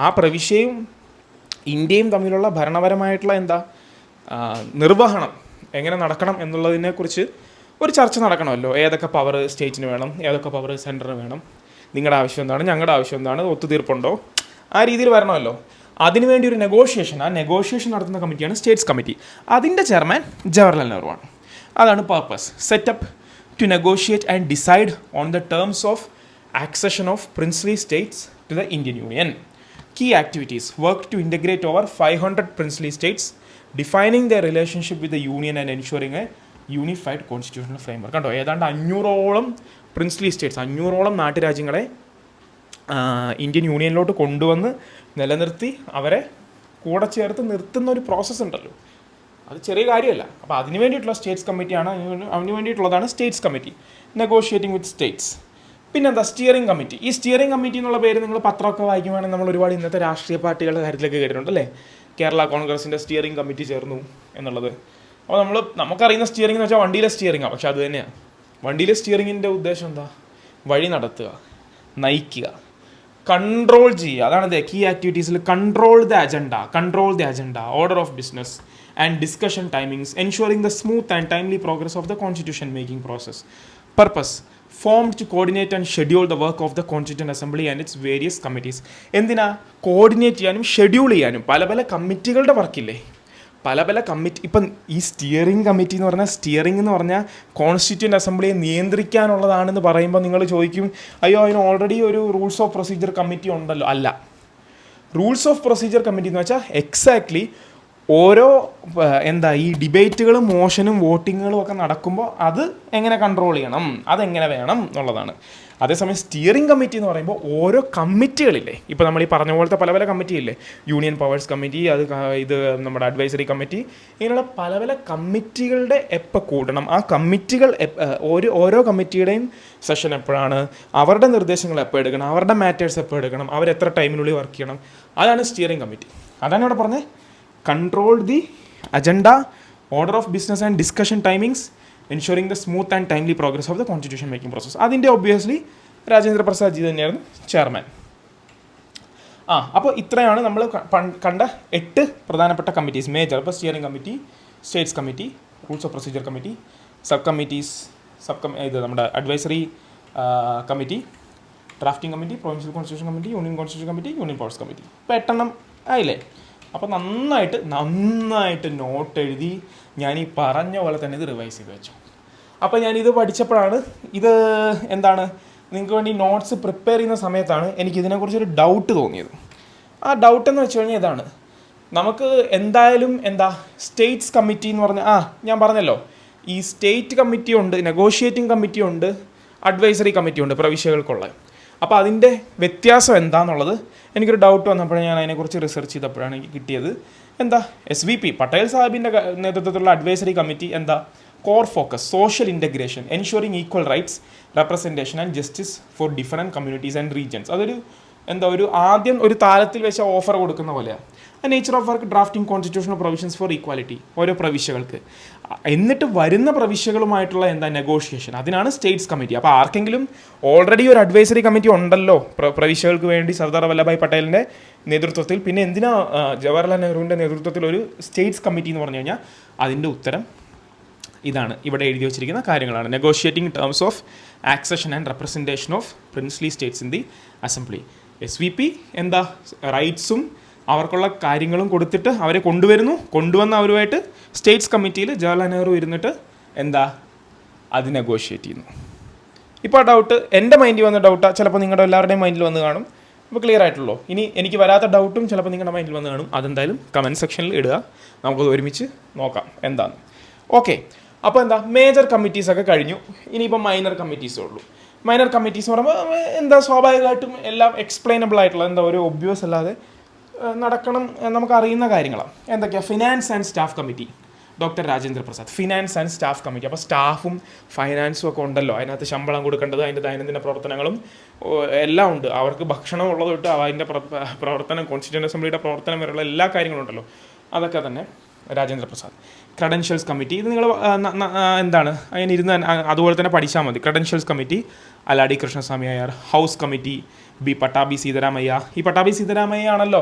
ആ പ്രവിശ്യയും ഇന്ത്യയും തമ്മിലുള്ള ഭരണപരമായിട്ടുള്ള നിർവഹണം എങ്ങനെ നടക്കണം എന്നുള്ളതിനെക്കുറിച്ച് ഒരു ചർച്ച നടക്കണമല്ലോ. ഏതൊക്കെ പവർ സ്റ്റേറ്റിന് വേണം, ഏതൊക്കെ പവർ സെൻറ്ററിന് വേണം, നിങ്ങളുടെ ആവശ്യം എന്താണ്, ഞങ്ങളുടെ ആവശ്യം എന്താണ്, ഒത്തുതീർപ്പുണ്ടോ, ആ രീതിയിൽ വരണമല്ലോ. അതിനുവേണ്ടി ഒരു നെഗോഷിയേഷൻ നടത്തുന്ന കമ്മിറ്റിയാണ് സ്റ്റേറ്റ്സ് കമ്മിറ്റി. അതിൻ്റെ ചെയർമാൻ ജവഹർലാൽ നെഹ്റു ആണ്. അതാണ് purpose. Setup to negotiate and decide on the terms of accession of princely states to the Indian union. Key activities work to integrate over 500 princely states, defining the relationship with the union and ensuring a unified constitutional framework. കണ്ടോ, ഏതാണ്ട് 500ഓളം princely states, 500ഓളം നാട്ടുരാജ്യങ്ങളെ Indian യൂണിയനിലോട്ട് കൊണ്ടുവന്ന് നിലനിർത്തി അവരെ കൂടെ ചേർത്ത് നിർത്തുന്ന ഒരു പ്രോസസ്സ് ഉണ്ടല്ലോ, അത് ചെറിയ കാര്യമല്ല. അപ്പോൾ അതിന് വേണ്ടിയിട്ടുള്ള സ്റ്റേറ്റ്സ് കമ്മിറ്റിയാണ്, അതിന് വേണ്ടിയിട്ടുള്ളതാണ് സ്റ്റേറ്റ്സ് കമ്മിറ്റി, നെഗോഷിയേറ്റിംഗ് വിത്ത് സ്റ്റേറ്റ്സ്. പിന്നെന്താ സ്റ്റിയറിംഗ് കമ്മിറ്റി. ഈ സ്റ്റിയറിംഗ് കമ്മിറ്റി എന്നുള്ള പേര് നിങ്ങൾ പത്രമൊക്കെ വായിക്കുവാണെങ്കിൽ നമ്മൾ ഒരുപാട് ഇന്നത്തെ രാഷ്ട്രീയ പാർട്ടികളുടെ കാര്യത്തിലൊക്കെ കേട്ടിട്ടുണ്ടല്ലേ. കേരള കോൺഗ്രസിൻ്റെ സ്റ്റിയറിംഗ് കമ്മിറ്റി ചേർന്നു എന്നുള്ളത്. അപ്പോൾ നമുക്കറിയുന്ന സ്റ്റിയറിംഗ് എന്ന് വെച്ചാൽ വണ്ടിയിലെ സ്റ്റിയറിംഗാണ്. പക്ഷെ അത് തന്നെയാണ് വണ്ടിയിലെ സ്റ്റിയറിങ്ങിൻ്റെ ഉദ്ദേശം എന്താ? വഴി നടത്തുക, നയിക്കുക, കൺട്രോൾ ചെയ്യുക. അതാണ് കീ ആക്ടിവിറ്റീസിൽ control the agenda, order of business and discussion timings, ensuring the smooth and timely progress of the constitution making process. Purpose formed to coordinate and schedule the work of the Constituent Assembly and its various committees. എന്തിനാ? Coordinate ചെയ്യാനും schedule ചെയ്യാനും. പല പല കമ്മിറ്റികളുടെ വർക്കില്ലേ, പല committee. ഇപ്പം ഈ steering committee എന്ന് പറഞ്ഞാൽ കോൺസ്റ്റിറ്റ്യൂൻ്റ് അസംബ്ലിയെ നിയന്ത്രിക്കാനുള്ളതാണെന്ന് പറയുമ്പോൾ നിങ്ങൾ ചോദിക്കും, അയ്യോ അതിന് ഓൾറെഡി ഒരു റൂൾസ് ഓഫ് പ്രൊസീജിയർ കമ്മിറ്റി ഉണ്ടല്ലോ. അല്ല, റൂൾസ് ഓഫ് പ്രൊസീജിയർ കമ്മിറ്റി എന്ന് വെച്ചാൽ എക്സാക്ട്ലി ഓരോ ഈ ഡിബേറ്റുകളും മോഷനും വോട്ടിങ്ങുകളും ഒക്കെ നടക്കുമ്പോൾ അത് എങ്ങനെ കൺട്രോൾ ചെയ്യണം, അതെങ്ങനെ വേണം എന്നുള്ളതാണ്. അതേസമയം സ്റ്റിയറിംഗ് കമ്മിറ്റി എന്ന് പറയുമ്പോൾ ഓരോ കമ്മിറ്റികളില്ലേ, ഇപ്പോൾ നമ്മൾ ഈ പറഞ്ഞ പോലത്തെ പല പല കമ്മിറ്റിയില്ലേ, യൂണിയൻ പവേഴ്സ് കമ്മിറ്റി, ഇത് നമ്മുടെ അഡ്വൈസറി കമ്മിറ്റി, ഇങ്ങനെയുള്ള പല പല കമ്മിറ്റികളുടെ എപ്പോൾ കൂടണം, ആ കമ്മിറ്റികൾ ഓരോ കമ്മിറ്റിയുടെയും സെഷൻ എപ്പോഴാണ്, അവരുടെ നിർദ്ദേശങ്ങൾ എപ്പോൾ എടുക്കണം, അവരുടെ മാറ്റേഴ്സ് എപ്പോൾ എടുക്കണം, അവരെത്ര ടൈമിനുള്ളിൽ വർക്ക് ചെയ്യണം, അതാണ് സ്റ്റിയറിംഗ് കമ്മിറ്റി. അതാണ് ഇവിടെ പറഞ്ഞത്. Control the agenda, order of business and discussion timings, ensuring the smooth and timely progress of the constitution making process. അതിൻ്റെ ഒബ്വിയസ്ലി രാജേന്ദ്ര പ്രസാദ് ജി തന്നെയായിരുന്നു ചെയർമാൻ. അപ്പോൾ ഇത്രയാണ് നമ്മൾ കണ്ട 8 പ്രധാനപ്പെട്ട കമ്മിറ്റീസ് മേജർ. ഇപ്പോൾ steering committee, States committee, rules of procedure committee, sub committees, ഇത് നമ്മുടെ advisory committee, drafting committee, provincial constitution committee, union constitution committee, union powers committee. ഇപ്പോൾ 8 എണ്ണം ആയില്ലേ. അപ്പോൾ നന്നായിട്ട് നോട്ട് എഴുതി ഞാൻ ഈ പറഞ്ഞ പോലെ തന്നെ ഇത് റിവൈസ് ചെയ്ത് വെച്ചു. അപ്പോൾ ഞാനിത് പഠിച്ചപ്പോഴാണ് നിങ്ങൾക്ക് വേണ്ടി നോട്ട്സ് പ്രിപ്പയർ ചെയ്യുന്ന സമയത്താണ് എനിക്ക് ഇതിനെക്കുറിച്ചൊരു ഡൗട്ട് തോന്നിയത്. ആ ഡൗട്ട് എന്ന് വെച്ച് കഴിഞ്ഞാൽ ഇതാണ്, നമുക്ക് എന്തായാലും സ്റ്റേറ്റ്സ് കമ്മിറ്റി എന്ന് പറഞ്ഞാൽ ഞാൻ പറഞ്ഞല്ലോ, ഈ സ്റ്റേറ്റ് കമ്മിറ്റി ഉണ്ട്, നെഗോഷിയേറ്റിംഗ് കമ്മിറ്റി ഉണ്ട്, അഡ്വൈസറി കമ്മിറ്റി ഉണ്ട് പ്രവിശ്യകൾക്കുള്ള. അപ്പോൾ അതിൻ്റെ വ്യത്യാസം എന്താണെന്നുള്ളത് എനിക്കൊരു ഡൗട്ട് വന്നപ്പോഴാണ് ഞാൻ അതിനെക്കുറിച്ച് റിസർച്ച് ചെയ്തപ്പോഴാണ് എനിക്ക് കിട്ടിയത്. SVP പട്ടേൽ സാഹിബിൻ്റെ നേതൃത്വത്തിലുള്ള advisory committee core focus social integration, ensuring equal rights, representation and justice for different communities and regions. അതൊരു ആദ്യം ഒരു താലത്തിൽ വെച്ച ഓഫർ കൊടുക്കുന്ന പോലെയാണ്. Nature of work, drafting constitutional provisions for equality, ഓരോ പ്രവിശ്യകൾക്ക്. എന്നിട്ട് വരുന്ന പ്രവിശ്യകളുമായിട്ടുള്ള നെഗോഷിയേഷൻ, അതിനാണ് സ്റ്റേറ്റ്സ് കമ്മിറ്റി. അപ്പോൾ ആർക്കെങ്കിലും ഓൾറെഡി ഒരു അഡ്വൈസറി കമ്മിറ്റി ഉണ്ടല്ലോ പ്രവിശ്യകൾക്ക് വേണ്ടി സർദാർ വല്ലഭായ് പട്ടേലിൻ്റെ നേതൃത്വത്തിൽ, പിന്നെ എന്തിനാ ജവഹർലാൽ നെഹ്റുവിൻ്റെ നേതൃത്വത്തിൽ ഒരു സ്റ്റേറ്റ്സ് കമ്മിറ്റി എന്ന് പറഞ്ഞു കഴിഞ്ഞാൽ അതിൻ്റെ ഉത്തരം ഇതാണ്. ഇവിടെ എഴുതി വച്ചിരിക്കുന്ന കാര്യങ്ങളാണ്. Negotiating terms of accession and representation of princely States in the assembly. SVP റൈറ്റ്സും അവർക്കുള്ള കാര്യങ്ങളും കൊടുത്തിട്ട് അവരെ കൊണ്ടുവന്ന് അവരുമായിട്ട് സ്റ്റേറ്റ്സ് കമ്മിറ്റിയിൽ ജവഹർലാൽ നെഹ്റു ഇരുന്നിട്ട് അത് നെഗോഷിയേറ്റ് ചെയ്യുന്നു. ഇപ്പോൾ ആ ഡൗട്ട് എൻ്റെ മൈൻഡിൽ വന്ന ഡൗട്ടാണ്, ചിലപ്പോൾ നിങ്ങളുടെ എല്ലാവരുടെയും മൈൻഡിൽ വന്ന് കാണും. അപ്പോൾ ക്ലിയർ ആയിട്ടുള്ളൂ. ഇനി എനിക്ക് വരാത്ത ഡൗട്ടും ചിലപ്പോൾ നിങ്ങളുടെ മൈൻഡിൽ വന്ന് കാണും. അതെന്തായാലും കമൻറ്റ് സെക്ഷനിൽ ഇടുക, നമുക്കത് ഒരുമിച്ച് നോക്കാം എന്താണ്. ഓക്കെ, അപ്പോൾ മേജർ കമ്മിറ്റീസൊക്കെ കഴിഞ്ഞു. ഇനിയിപ്പോൾ മൈനർ കമ്മിറ്റീസേ ഉള്ളൂ. മൈനർ കമ്മിറ്റീസ് എന്ന് പറയുമ്പോൾ സ്വാഭാവികമായിട്ടും എല്ലാം എക്സ്പ്ലെയിനബിൾ ആയിട്ടുള്ള ഒരു ഒബ്വിയസ് അല്ലാതെ നടക്കണം നമുക്കറിയുന്ന കാര്യങ്ങളാണ്. എന്തൊക്കെയാണ്? Finance and staff committee, doctor Rajendra Prasad. Finance and staff committee. അപ്പോൾ സ്റ്റാഫും ഫൈനാൻസും ഒക്കെ ഉണ്ടല്ലോ, അതിനകത്ത് ശമ്പളം കൊടുക്കേണ്ടത്, അതിൻ്റെ ദൈനംദിന പ്രവർത്തനങ്ങളും എല്ലാം ഉണ്ട്. അവർക്ക് ഭക്ഷണം ഉള്ളത് തൊട്ട് അതിൻ്റെ പ്രവർത്തനം, കോൺസ്റ്റിറ്റ്യൂൻ്റ് അസംബ്ലിയുടെ പ്രവർത്തനം വരെയുള്ള എല്ലാ കാര്യങ്ങളും ഉണ്ടല്ലോ, അതൊക്കെ തന്നെ രാജേന്ദ്ര പ്രസാദ്. ക്രെഡൻഷ്യൽസ് കമ്മിറ്റി, ഇത് നിങ്ങൾ അങ്ങനെ ഇരുന്ന് അതുപോലെ തന്നെ പഠിച്ചാൽ മതി. Credentials committee Alladi Krishnaswamy Iyer. House committee Pattabhi Sitaramayya. ഈ പട്ടാഭി സീതാരാമയ്യ ആണല്ലോ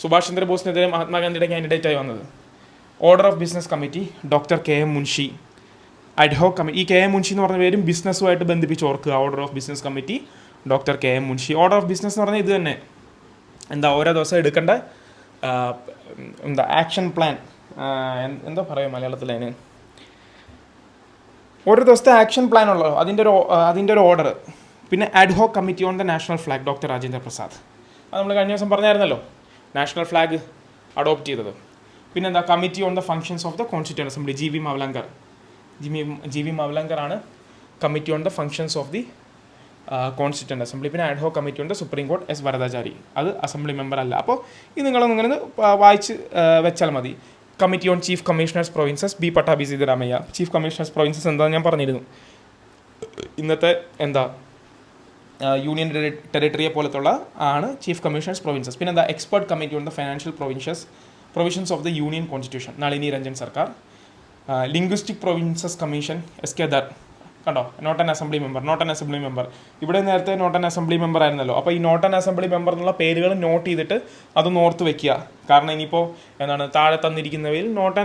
സുഭാഷ് ചന്ദ്രബോസിനെതിരെ മഹാത്മാഗാന്ധിയുടെ കാൻഡിഡേറ്റായി വന്നത്. Order of business committee doctor KM Munshi. Ad hoc committee, ഈ KM മുൻഷി എന്ന് പറഞ്ഞ പേരും ബിസിനസ്സുമായിട്ട് ബന്ധിപ്പിച്ച് ഓർക്കുക. Order of business committee doctor KM Munshi. Order of business എന്ന് പറഞ്ഞാൽ ഇത് തന്നെ, ഓരോ ദിവസം എടുക്കേണ്ട ആക്ഷൻ പ്ലാൻ, പറയുക മലയാളത്തിൽ അതിന്, ഓരോ ദിവസത്തെ ആക്ഷൻ പ്ലാൻ ഉള്ളോ അതിൻ്റെ ഒരു ഓർഡർ. പിന്നെ ad hoc committee on the national flag doctor Rajendra Prasad. അത് നമ്മൾ കഴിഞ്ഞ ദിവസം പറഞ്ഞായിരുന്നല്ലോ, നാഷണൽ ഫ്ലാഗ് അഡോപ്റ്റ് ചെയ്തത്. പിന്നെ committee on the functions of the constituent assembly G V Mavalankar ആണ് committee on the functions of the constituent assembly. പിന്നെ ad hoc committee on the supreme court S Varadachari, അത് assembly member അല്ല. അപ്പോൾ ഇത് നിങ്ങളൊന്നിങ്ങനെ വായിച്ച് വെച്ചാൽ മതി. Committee on chief commissioners provinces Pattabhi Sitaramayya. Chief commissioners provinces എന്താണെന്ന് ഞാൻ പറഞ്ഞിരുന്നു. ഇന്നത്തെ യൂണിയൻ ടെറിട്ടറിയെ പോലത്തുള്ള ആണ് ചീഫ് കമ്മീഷണേഴ്സ് പ്രൊവിൻസസ്. പിന്നെ expert committee on the financial provisions of the union constitution Nalini Ranjan Sarkar. Linguistic provinces commission SK Dhar. കണ്ടോ, നോട്ട് ആൻ അസംബ്ലി മെമ്പർ. ഇവിടെ നേരത്തെ നോട്ട് ആൻ അസംബ്ലി മെമ്പർ ആയിരുന്നല്ലോ. അപ്പോൾ ഈ നോട്ട് ആൻ അസംബ്ലി മെമ്പർ എന്നുള്ള പേരുകൾ നോട്ട് ചെയ്തിട്ട് അതൊന്ന് ഓർത്ത് വെക്കുക. കാരണം ഇനിയിപ്പോൾ എന്താണ് താഴെ തന്നിരിക്കുന്നവയിൽ നോട്ട്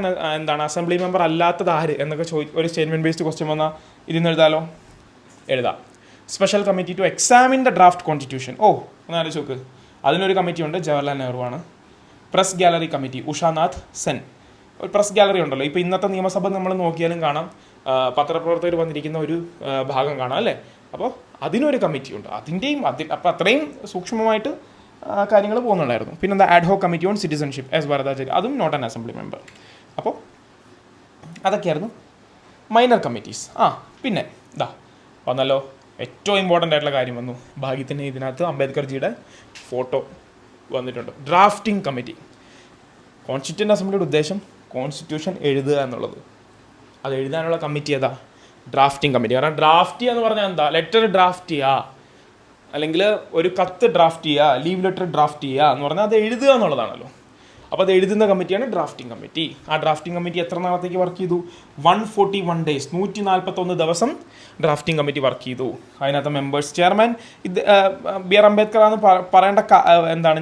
ആൻ അസംബ്ലി മെമ്പർ അല്ലാത്തത് ആര് എന്നൊക്കെ ഒരു സ്റ്റേറ്റ്മെന്റ് ബേസ്ഡ് ക്വസ്റ്റ്യൻ വന്നാൽ ഇതിന്ന് എഴുതാലോ, എഴുതാം. Special committee to examine the draft constitution. ഒന്ന് ആലോചിച്ച് നോക്ക്, അതിനൊരു കമ്മിറ്റി ഉണ്ട്, ജവഹർലാൽ നെഹ്റു ആണ്. Press gallery committee Ushanath Sen. ഒരു പ്രസ് ഗാലറി ഉണ്ടല്ലോ, ഇപ്പോൾ ഇന്നത്തെ നിയമസഭ നമ്മൾ നോക്കിയാലും കാണാം, പത്രപ്രവർത്തകർ വന്നിരിക്കുന്ന ഒരു ഭാഗം കാണാം അല്ലേ. അപ്പോൾ അതിനൊരു കമ്മിറ്റി ഉണ്ട്, അപ്പോൾ അത്രയും സൂക്ഷ്മമായിട്ട് കാര്യങ്ങൾ പോകുന്നുണ്ടായിരുന്നു. പിന്നെന്താ ആഡ്ഹോ കമ്മിറ്റി ഓൺ സിറ്റിസൺഷിപ്പ് എസ് ഭരതാചാര്യ, അതും നോട്ട് ആൻ അസംബ്ലി മെമ്പർ. അപ്പോൾ അതൊക്കെയായിരുന്നു മൈനർ കമ്മിറ്റീസ്. പിന്നെ വന്നല്ലോ, ഏറ്റവും ഇമ്പോർട്ടൻ്റ് ആയിട്ടുള്ള കാര്യം വന്നു. ഭാഗ്യത്തിന് ഇതിനകത്ത് അംബേദ്കർജിയുടെ ഫോട്ടോ വന്നിട്ടുണ്ട്. Drafting committee. കോൺസ്റ്റിറ്റ്യൂൻ്റ് അസംബ്ലിയുടെ ഉദ്ദേശം കോൺസ്റ്റിറ്റ്യൂഷൻ എഴുതുക എന്നുള്ളത്. അത് എഴുതാനുള്ള കമ്മിറ്റി ഏതാ? Drafting committee. കാരണം ഡ്രാഫ്റ്റ് ചെയ്യുക എന്ന് പറഞ്ഞാൽ എന്താ? ലെറ്റർ ഡ്രാഫ്റ്റ് ചെയ്യുക, അല്ലെങ്കിൽ ഒരു കത്ത് ഡ്രാഫ്റ്റ് ചെയ്യുക, ലീവ് ലെറ്റർ ഡ്രാഫ്റ്റ് ചെയ്യുക എന്ന് പറഞ്ഞാൽ അത് എഴുതുക എന്നുള്ളതാണല്ലോ. അപ്പോൾ അത് എഴുതുന്ന കമ്മിറ്റിയാണ് ഡ്രാഫ്റ്റിംഗ് കമ്മിറ്റി. ആ ഡ്രാഫ്റ്റിംഗ് കമ്മിറ്റി എത്ര നാളത്തേക്ക് വർക്ക് ചെയ്തു? 141 days, 141 ദിവസം ഡ്രാഫ്റ്റിംഗ് കമ്മിറ്റി വർക്ക് ചെയ്തു. അതിനകത്ത് members, chairman B R Ambedkar ആണെന്ന് പറയേണ്ട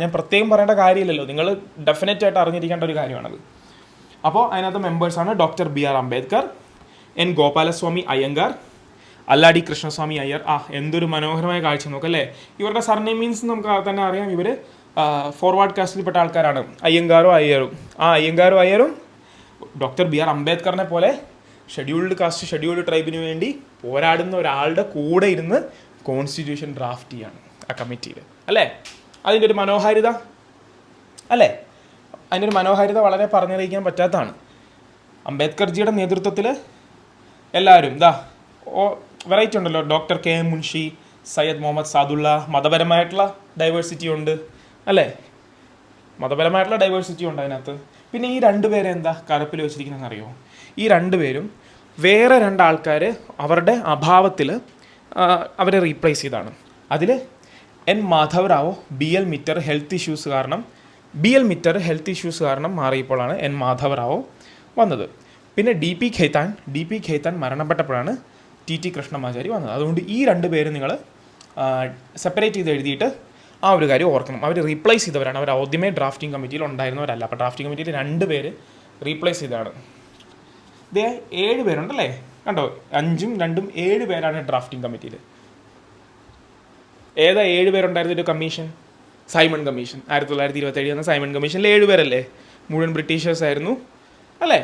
ഞാൻ പ്രത്യേകം പറയേണ്ട കാര്യമില്ലല്ലോ, നിങ്ങൾ ഡെഫിനറ്റ് ആയിട്ട് അറിഞ്ഞിരിക്കേണ്ട ഒരു കാര്യമാണത്. അപ്പോൾ അതിനകത്ത് മെമ്പേഴ്സാണ് doctor B R Ambedkar, N Gopalaswami Ayyangar, Alladi Krishnaswami Iyer. എന്തൊരു മനോഹരമായ കാഴ്ച നോക്കല്ലേ. ഇവരുടെ സർനെയിം മീൻസ് നമുക്ക് തന്നെ അറിയാം, ഇവർ ഫോർവേഡ് കാസ്റ്റിൽപ്പെട്ട ആൾക്കാരാണ്, അയ്യങ്കാരും അയ്യരും. അയ്യങ്കാരും അയ്യരും ഡോക്ടർ ബി ആർ അംബേദ്കറിനെ പോലെ ഷെഡ്യൂൾഡ് കാസ്റ്റ് ഷെഡ്യൂൾഡ് ട്രൈബിന് വേണ്ടി പോരാടുന്ന ഒരാളുടെ കൂടെ ഇരുന്ന് കോൺസ്റ്റിറ്റ്യൂഷൻ ഡ്രാഫ്റ്റ് ചെയ്യാണ് ആ കമ്മിറ്റിയിൽ അല്ലേ. അതിൻ്റെ ഒരു മനോഹാരിത അല്ലേ, അതിൻ്റെ ഒരു മനോഹാരിത വളരെ പറഞ്ഞറിയിക്കാൻ പറ്റാത്തതാണ്. അംബേദ്കർജിയുടെ നേതൃത്വത്തിൽ എല്ലാവരും വെറൈറ്റി ഉണ്ടല്ലോ. Doctor K M Munshi, Sayyid Muhammad Saadulla. മതപരമായിട്ടുള്ള ഡൈവേഴ്സിറ്റി ഉണ്ട് അല്ലേ, മതപരമായിട്ടുള്ള ഡൈവേഴ്സിറ്റി ഉണ്ട് അതിനകത്ത്. പിന്നെ ഈ രണ്ടുപേരെ കരപ്പിൽ വെച്ചിരിക്കുന്നതെന്ന് അറിയോ? ഈ രണ്ടുപേരും വേറെ രണ്ടാൾക്കാർ അവരുടെ അഭാവത്തിൽ അവരെ റീപ്ലേസ് ചെയ്താണ്. അതിൽ N Madhavarao B L Mitter health issues കാരണം മാറിയപ്പോഴാണ് എൻ മാധവറാവോ വന്നത്. പിന്നെ ഡി പി ഖേത്താൻ മരണപ്പെട്ടപ്പോഴാണ് ടി കൃഷ്ണമാചാരി വന്നത്. അതുകൊണ്ട് ഈ രണ്ട് പേര് നിങ്ങൾ സെപ്പറേറ്റ് ചെയ്ത് എഴുതിയിട്ട് ആ ഒരു കാര്യം ഓർക്കണം. അവർ റീപ്ലേസ് ചെയ്തവരാണ്, അവർ ആദ്യമേ ഡ്രാഫ്റ്റിംഗ് കമ്മിറ്റിയിൽ ഉണ്ടായിരുന്നവരല്ല. അപ്പോൾ ഡ്രാഫ്റ്റിംഗ് കമ്മിറ്റിയിൽ 2 പേര് റീപ്ലേസ് ചെയ്തതാണ്. 7 പേരുണ്ടല്ലേ, കണ്ടോ, 5ഉം 2ഉം 7 പേരാണ് ഡ്രാഫ്റ്റിംഗ് കമ്മിറ്റിയിൽ. ഏതാ 7 പേരുണ്ടായിരുന്ന ഒരു കമ്മീഷൻ? Simon commission. 1927 വന്ന സൈമൺ കമ്മീഷനിൽ 7 പേരല്ലേ, മുഴുവൻ ബ്രിട്ടീഷേഴ്സ് ആയിരുന്നു അല്ലേ.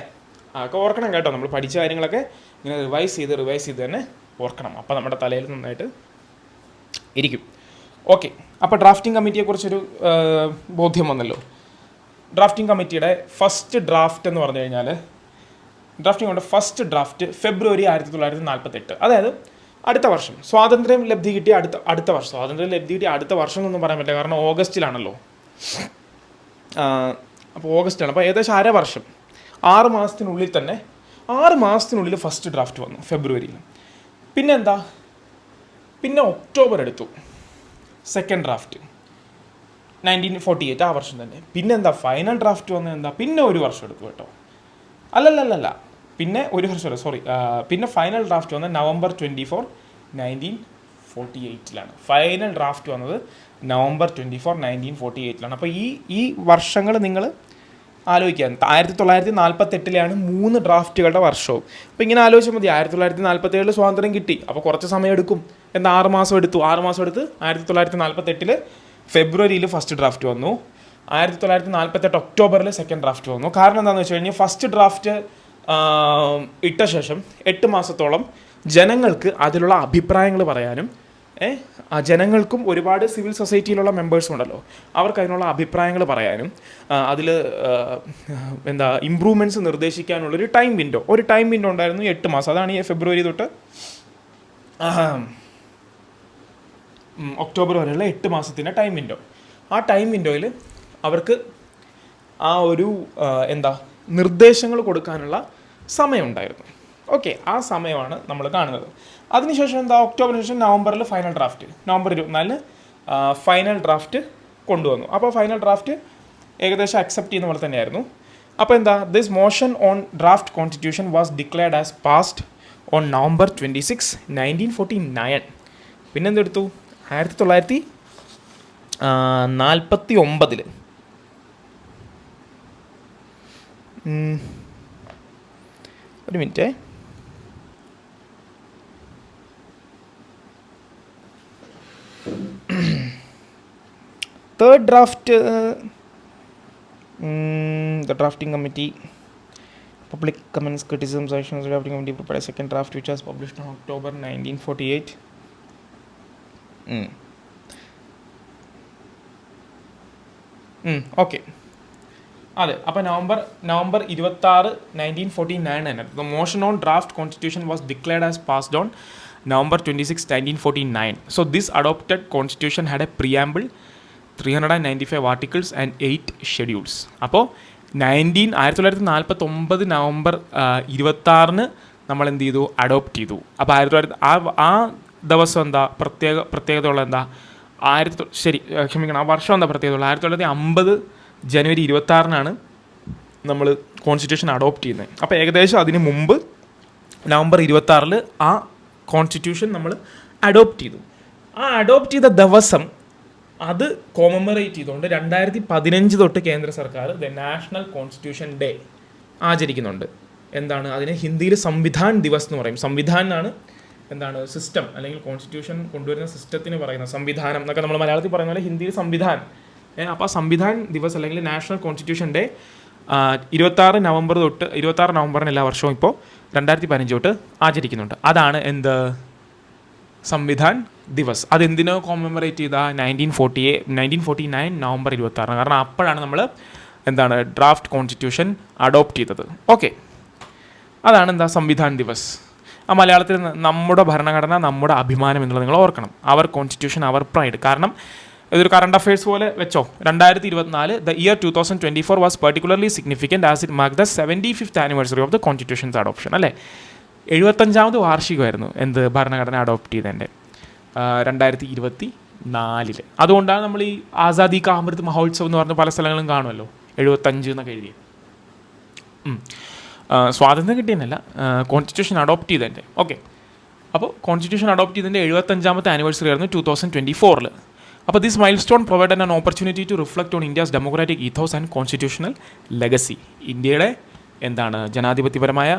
അതൊക്കെ ഓർക്കണം കേട്ടോ, നമ്മൾ പഠിച്ച കാര്യങ്ങളൊക്കെ ഇങ്ങനെ റിവൈസ് ചെയ്ത് തന്നെ ഓർക്കണം. അപ്പോൾ നമ്മുടെ തലയിൽ നന്നായിട്ട് ഇരിക്കും. ഓക്കെ, അപ്പോൾ ഡ്രാഫ്റ്റിംഗ് കമ്മിറ്റിയെക്കുറിച്ചൊരു ബോധ്യം വന്നല്ലോ. ഡ്രാഫ്റ്റിംഗ് കമ്മിറ്റിയുടെ ഫസ്റ്റ് ഡ്രാഫ്റ്റ് എന്ന് പറഞ്ഞു കഴിഞ്ഞാൽ, ഡ്രാഫ്റ്റിംഗ് ഫസ്റ്റ് ഡ്രാഫ്റ്റ് ഫെബ്രുവരി 1948, അതായത് അടുത്ത വർഷം. സ്വാതന്ത്ര്യം ലബ്ധി കിട്ടിയ അടുത്ത വർഷം. സ്വാതന്ത്ര്യം ലബ്ധി കിട്ടിയ അടുത്ത വർഷം എന്നൊന്നും പറയാൻ പറ്റില്ല, കാരണം ഓഗസ്റ്റിലാണല്ലോ. അപ്പോൾ ഓഗസ്റ്റിലാണ്. അപ്പോൾ ഏകദേശം അര വർഷം, 6 മാസത്തിനുള്ളിൽ തന്നെ 6 മാസത്തിനുള്ളിൽ ഫസ്റ്റ് ഡ്രാഫ്റ്റ് വന്നു ഫെബ്രുവരിയിൽ. പിന്നെ ഒക്ടോബർ എടുത്തു സെക്കൻഡ് ഡ്രാഫ്റ്റ് 1948, ആ വർഷം തന്നെ. ഫൈനൽ ഡ്രാഫ്റ്റ് വന്നത് പിന്നെ 1 വർഷം എടുത്തു കേട്ടോ. അല്ലല്ല, പിന്നെ 1 വർഷം പിന്നെ ഫൈനൽ ഡ്രാഫ്റ്റ് വന്നത് November 24, 1948 ഫൈനൽ ഡ്രാഫ്റ്റ് വന്നത് November 24, 1948. അപ്പോൾ ഈ വർഷങ്ങൾ നിങ്ങൾ ആലോചിക്കാൻ. 1948 3 ഡ്രാഫ്റ്റുകളുടെ വർഷവും. അപ്പോൾ ഇങ്ങനെ ആലോചിച്ചാൽ മതി, 1947 സ്വാതന്ത്ര്യം കിട്ടി, അപ്പോൾ കുറച്ച് സമയം എടുക്കും. 6 മാസം എടുത്ത് 1948 ഫെബ്രുവരിയിൽ ഫസ്റ്റ് ഡ്രാഫ്റ്റ് വന്നു. 1948 ഒക്ടോബറിൽ സെക്കൻഡ് ഡ്രാഫ്റ്റ് വന്നു. കാരണം എന്താണെന്ന് വെച്ച് കഴിഞ്ഞാൽ ഫസ്റ്റ് ഡ്രാഫ്റ്റ് ഇട്ട ശേഷം 8 മാസത്തോളം ജനങ്ങൾക്ക് അതിലുള്ള അഭിപ്രായങ്ങൾ പറയാനും, ജനങ്ങൾക്കും ഒരുപാട് സിവിൽ സൊസൈറ്റിയിലുള്ള മെമ്പേഴ്സും ഉണ്ടല്ലോ, അവർക്ക് അതിനുള്ള അഭിപ്രായങ്ങൾ പറയാനും അതിൽ ഇമ്പ്രൂവ്മെൻറ്റ്സ് നിർദ്ദേശിക്കാനുള്ളൊരു ടൈം വിൻഡോ ഉണ്ടായിരുന്നു, 8 മാസം. അതാണ് ഈ ഫെബ്രുവരി തൊട്ട് ഒക്ടോബർ വരെയുള്ള 8 മാസത്തിൻ്റെ ടൈം വിൻഡോ. ആ ടൈം വിൻഡോയിൽ അവർക്ക് ആ ഒരു നിർദ്ദേശങ്ങൾ കൊടുക്കാനുള്ള സമയമുണ്ടായിരുന്നു. ഓക്കെ, ആ സമയമാണ് നമ്മൾ കാണുന്നത്. അതിനുശേഷം ഒക്ടോബറിന് ശേഷം നവംബറിൽ final draft, November 24 final draft കൊണ്ടുവന്നു. അപ്പോൾ ഫൈനൽ ഡ്രാഫ്റ്റ് ഏകദേശം അക്സെപ്റ്റ് ചെയ്യുന്ന പോലെ തന്നെയായിരുന്നു. അപ്പോൾ this motion on draft constitution was declared as passed on November 26, 1949. പിന്നെന്തെടുത്തു? 1949 ഒരു minute. Third draft, the drafting committee, public comments, criticism, suggestions, drafting committee prepared a second draft which was published in October 1948. Okay, അതെ. അപ്പോൾ November 26, 1949 തന്നെ the motion on draft constitution was declared as passed on November 26, 1949. So this adopted constitution had a preamble, 395 articles and 8 schedules. അപ്പോൾ 1949 November 26 നമ്മൾ എന്ത് ചെയ്തു? Adopt ചെയ്തു. അപ്പോൾ 1900 ആ ദിവസം എന്താ പ്രത്യേകതയുള്ള എന്താ? ആ വർഷം എന്താ പ്രത്യേകതയുള്ള? 1950 ജനുവരി 26 നമ്മൾ കോൺസ്റ്റിറ്റ്യൂഷൻ അഡോപ്റ്റ് ചെയ്യുന്നത്. അപ്പോൾ ഏകദേശം അതിന് മുമ്പ് നവംബർ 26 ആ കോൺസ്റ്റിറ്റ്യൂഷൻ നമ്മൾ അഡോപ്റ്റ് ചെയ്തു. ആ അഡോപ്റ്റ് ചെയ്ത ദിവസം അത് കോമമറേറ്റ് ചെയ്തുകൊണ്ട് 2015 തൊട്ട് കേന്ദ്ര സർക്കാർ ദ നാഷണൽ കോൺസ്റ്റിറ്റ്യൂഷൻ ഡേ ആചരിക്കുന്നുണ്ട്. എന്താണ് അതിന് ഹിന്ദിയിൽ സംവിധാൻ ദിവസ് എന്ന് പറയും. സംവിധാൻ എന്നാണ് എന്താണ് സിസ്റ്റം, അല്ലെങ്കിൽ കോൺസ്റ്റിറ്റ്യൂഷൻ കൊണ്ടുവരുന്ന സിസ്റ്റത്തിന് പറയുന്ന സംവിധാനം എന്നൊക്കെ നമ്മൾ മലയാളത്തിൽ പറയുന്ന പോലെ ഹിന്ദിയിൽ സംവിധാൻ. അപ്പോൾ സംവിധാൻ ദിവസ് അല്ലെങ്കിൽ നാഷണൽ കോൺസ്റ്റിറ്റ്യൂഷൻ ഡേ 26 നവംബറിന് എല്ലാ വർഷവും ഇപ്പോൾ 2015 തൊട്ട് ആചരിക്കുന്നുണ്ട്. അതാണ് എന്ത്? സംവിധാൻ ദിവസ്. അതെന്തിനോ കോമമറേറ്റ് ചെയ്ത 1949 നവംബർ 26. കാരണം അപ്പോഴാണ് നമ്മൾ എന്താണ് ഡ്രാഫ്റ്റ് കോൺസ്റ്റിറ്റ്യൂഷൻ അഡോപ്റ്റ് ചെയ്തത്. ഓക്കെ, അതാണ് എന്താ സംവിധാൻ ദിവസ്. ആ മലയാളത്തിൽ നമ്മുടെ ഭരണഘടന നമ്മുടെ അഭിമാനം എന്നുള്ളത് നിങ്ങൾ ഓർക്കണം. അവർ കോൺസ്റ്റിറ്റ്യൂഷൻ അവർ പ്രൈഡ്. കാരണം ഇതൊരു കറണ്ട് അഫയേഴ്സ് പോലെ വെച്ചോ. 2024 the year 2024 was particularly significant as it mark the 75th anniversary of the constitutions adoption. അല്ലേ, 75ാമത് വാർഷികമായിരുന്നു എന്ത് ഭരണഘടന അഡോപ്റ്റ് ചെയ്തതിൻ്റെ 2024. അതുകൊണ്ടാണ് നമ്മൾ ഈ ആസാദി കാ അമൃത് മഹോത്സവം എന്ന് പറഞ്ഞ പല സ്ഥലങ്ങളും കാണുമല്ലോ 75 എന്നൊക്കെ എഴുതി. സ്വാതന്ത്ര്യം കിട്ടിയെന്നല്ല, കോൺസ്റ്റിറ്റ്യൂഷൻ അഡോപ്റ്റ് ചെയ്തതിൻ്റെ. ഓക്കെ, അപ്പോൾ കോൺസ്റ്റിറ്റ്യൂഷൻ അഡോപ്റ്റ് ചെയ്തതിൻ്റെ 75ാമത്തെ ആനിവേഴ്സറി ആയിരുന്നു 2024. അപ്പോൾ this milestone provide an opportunity to reflect on India's democratic ethos and constitutional legacy. ഇന്ത്യയുടെ എന്താണ് ജനാധിപത്യപരമായ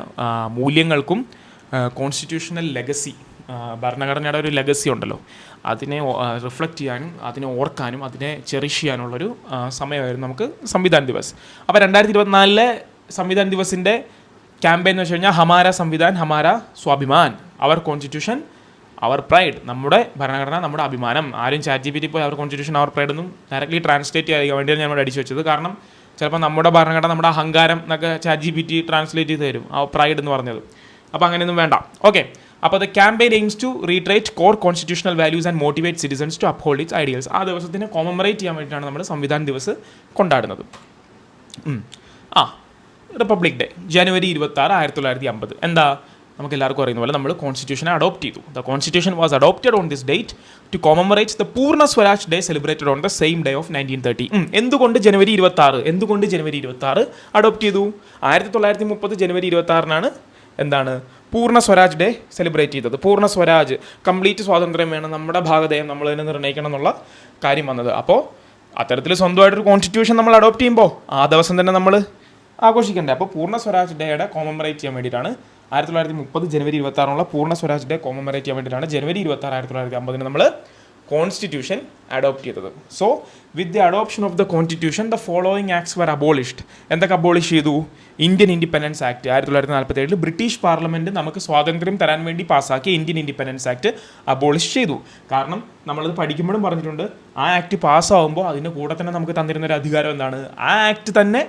മൂല്യങ്ങൾക്കും കോൺസ്റ്റിറ്റ്യൂഷണൽ ലെഗസി, ഭരണഘടനയുടെ ഒരു ലെഗസി ഉണ്ടല്ലോ, അതിനെ റിഫ്ലക്റ്റ് ചെയ്യാനും അതിനെ ഓർക്കാനും അതിനെ ചെറിഷ് ചെയ്യാനുള്ളൊരു സമയമായിരുന്നു നമുക്ക് സംവിധാൻ ദിവസ്. അപ്പോൾ 2024 സംവിധാൻ ദിവസിൻ്റെ ക്യാമ്പയിൻ എന്ന് വെച്ച് കഴിഞ്ഞാൽ ഹമാര സംവിധാൻ ഹമാര സ്വാഭിമാൻ, അവർ കോൺസ്റ്റിറ്റ്യൂഷൻ അവർ പ്രൈഡ്, നമ്മുടെ ഭരണഘടന നമ്മുടെ അഭിമാനം. ആരും ChatGPT പോയി അവർ കോൺസ്റ്റിറ്റ്യൂഷൻ അവർ പ്രൈഡ് ഒന്നും ഡയറക്റ്റ്ലി ട്രാൻസ്ലേറ്റ് ചെയ്യാൻ വേണ്ടിയാണ് ഞാൻ ഇവിടെ അടിച്ചു വെച്ചത്. കാരണം ചിലപ്പോൾ നമ്മുടെ ഭരണഘടന നമ്മുടെ അഹങ്കാരം എന്നൊക്കെ ChatGPT ട്രാൻസ്ലേറ്റ് ചെയ്ത് തരും ആ പ്രൈഡ് എന്ന് പറഞ്ഞത്. അപ്പോൾ അങ്ങനെയൊന്നും വേണ്ട. ഓക്കെ, അപ്പോൾ the campaign aims to reiterate core constitutional values and motivate citizens to uphold its ideals. ആ ദിവസത്തിനെ കോമമറേറ്റ് ചെയ്യാൻ വേണ്ടിയിട്ടാണ് നമ്മൾ സംവിധാൻ ദിവസ് കൊണ്ടാടുന്നത്. റിപ്പബ്ലിക് ഡേ ജനുവരി 26, 1950. എന്താ നമുക്ക് എല്ലാവർക്കും അറിയുന്ന പോലെ നമ്മൾ കോൺസ്റ്റിറ്റ്യൂഷനെ അഡോപ്റ്റ് ചെയ്തു. The constitution was adopted on this date to commemorate the Purna Swaraj day celebrated on the same day of 1930. എന്തുകൊണ്ട് ജനുവരി 26 അഡോപ്റ്റ് ചെയ്തു? 1930 ജനുവരി 26 എന്താണ് പൂർണ്ണ സ്വരാജ് ഡേ സെലിബ്രേറ്റ് ചെയ്തത്. പൂർണ്ണ സ്വരാജ്, കംപ്ലീറ്റ് സ്വാതന്ത്ര്യം വേണം, നമ്മുടെ ഭാഗതയം നമ്മൾ തന്നെ നിർണ്ണയിക്കണം എന്നുള്ള കാര്യം വന്നത്. അപ്പോൾ അത്തരത്തിൽ സ്വന്തമായിട്ടൊരു കോൺസ്റ്റിറ്റ്യൂഷൻ നമ്മൾ അഡോപ്റ്റ് ചെയ്യുമ്പോൾ ആ ദിവസം തന്നെ നമ്മൾ ആഘോഷിക്കണ്ടേ. അപ്പോൾ പൂർണ്ണ സ്വരാജ് ഡേയുടെ കോമമറേറ്റ് ചെയ്യാൻ വേണ്ടിയിട്ടാണ് 1930 ജനുവരി 26 പൂർണ്ണ സ്വരാജ് ഡേ കോമമറേറ്റ് ചെയ്യാൻ വേണ്ടിയിട്ടാണ് ജനുവരി 26, 1950 നമ്മൾ കോൺസ്റ്റിറ്റ്യൂഷൻ അഡോപ്റ്റ് ചെയ്തത്. So with the adoption of the constitution the following acts were abolished. എന്തൊക്കെ അബോളിഷ് ചെയ്തു? Indian independence act 1947 British parliament നമുക്ക് സ്വാതന്ത്ര്യം തരാൻ വേണ്ടി പാസ്സാക്കിയ ഇന്ത്യൻ ഇൻഡിപെൻഡൻസ് ആക്ട് അബോളിഷ് ചെയ്തു. കാരണം നമ്മളത് പഠിക്കുമ്പോഴും പറഞ്ഞിട്ടുണ്ട്, ആ ആക്ട് പാസ്സാവുമ്പോൾ അതിൻ്റെ കൂടെ തന്നെ നമുക്ക് തന്നിരുന്നൊരു അധികാരം എന്താണ്? ആ ആക്ട് തന്നെ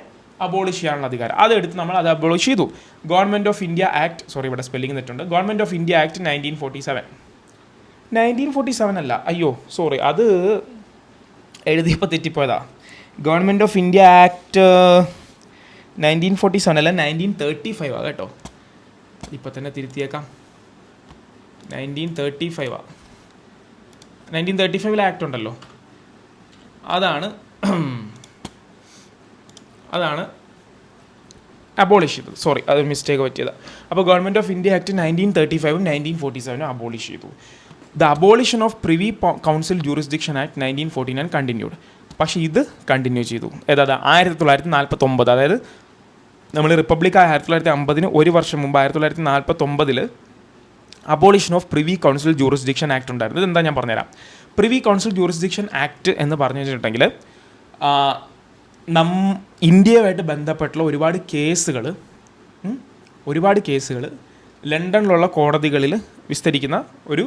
അബോളിഷ് ചെയ്യാനുള്ള അധികാരം അതെടുത്ത് നമ്മൾ അത് അബോളിഷ് ചെയ്തു. ഗവൺമെൻറ് ഓഫ് ഇന്ത്യ ആക്ട്, ഇവിടെ സ്പെല്ലിംഗ് തെറ്റുണ്ട്, ഗവൺമെൻറ് ഓഫ് ഇന്ത്യ ആക്ട് 1947 അല്ല, അയ്യോ സോറി, അത് എഴുതിയപ്പോൾ തെറ്റിപ്പോയതാ. ഗവൺമെൻറ് ഓഫ് ഇന്ത്യ ആക്ട് 1947 അല്ല 1935 കേട്ടോ, ഇപ്പം തന്നെ തിരുത്തിയേക്കാം. 1935 1935 ആക്ട് ഉണ്ടല്ലോ, അതാണ് അബോളിഷ് ചെയ്തത്. സോറി, അത് മിസ്റ്റേക്ക് പറ്റിയത്. അപ്പോൾ government of India act 1935 1947 abolish ചെയ്തു. The abolition of privy council jurisdiction act 1949 continued. പക്ഷേ ഇത് കണ്ടിന്യൂ ചെയ്തു. ഏതാ 1949, അതായത് നമ്മൾ റിപ്പബ്ലിക് ആയ 1950 ഒരു വർഷം മുമ്പ് 1949 abolition of privy council jurisdiction act ഉണ്ടായിരുന്നു. ഇതെന്താ ഞാൻ പറഞ്ഞുതരാം. പ്രിവി കൗൺസിൽ ജൂറിസ്ഡിക്ഷൻ ആക്ട് എന്ന് പറഞ്ഞു വെച്ചിട്ടുണ്ടെങ്കിൽ ഇന്ത്യയുമായിട്ട് ബന്ധപ്പെട്ടുള്ള ഒരുപാട് കേസുകൾ ലണ്ടനിലുള്ള കോടതികളിൽ വിസ്തരിക്കുന്ന ഒരു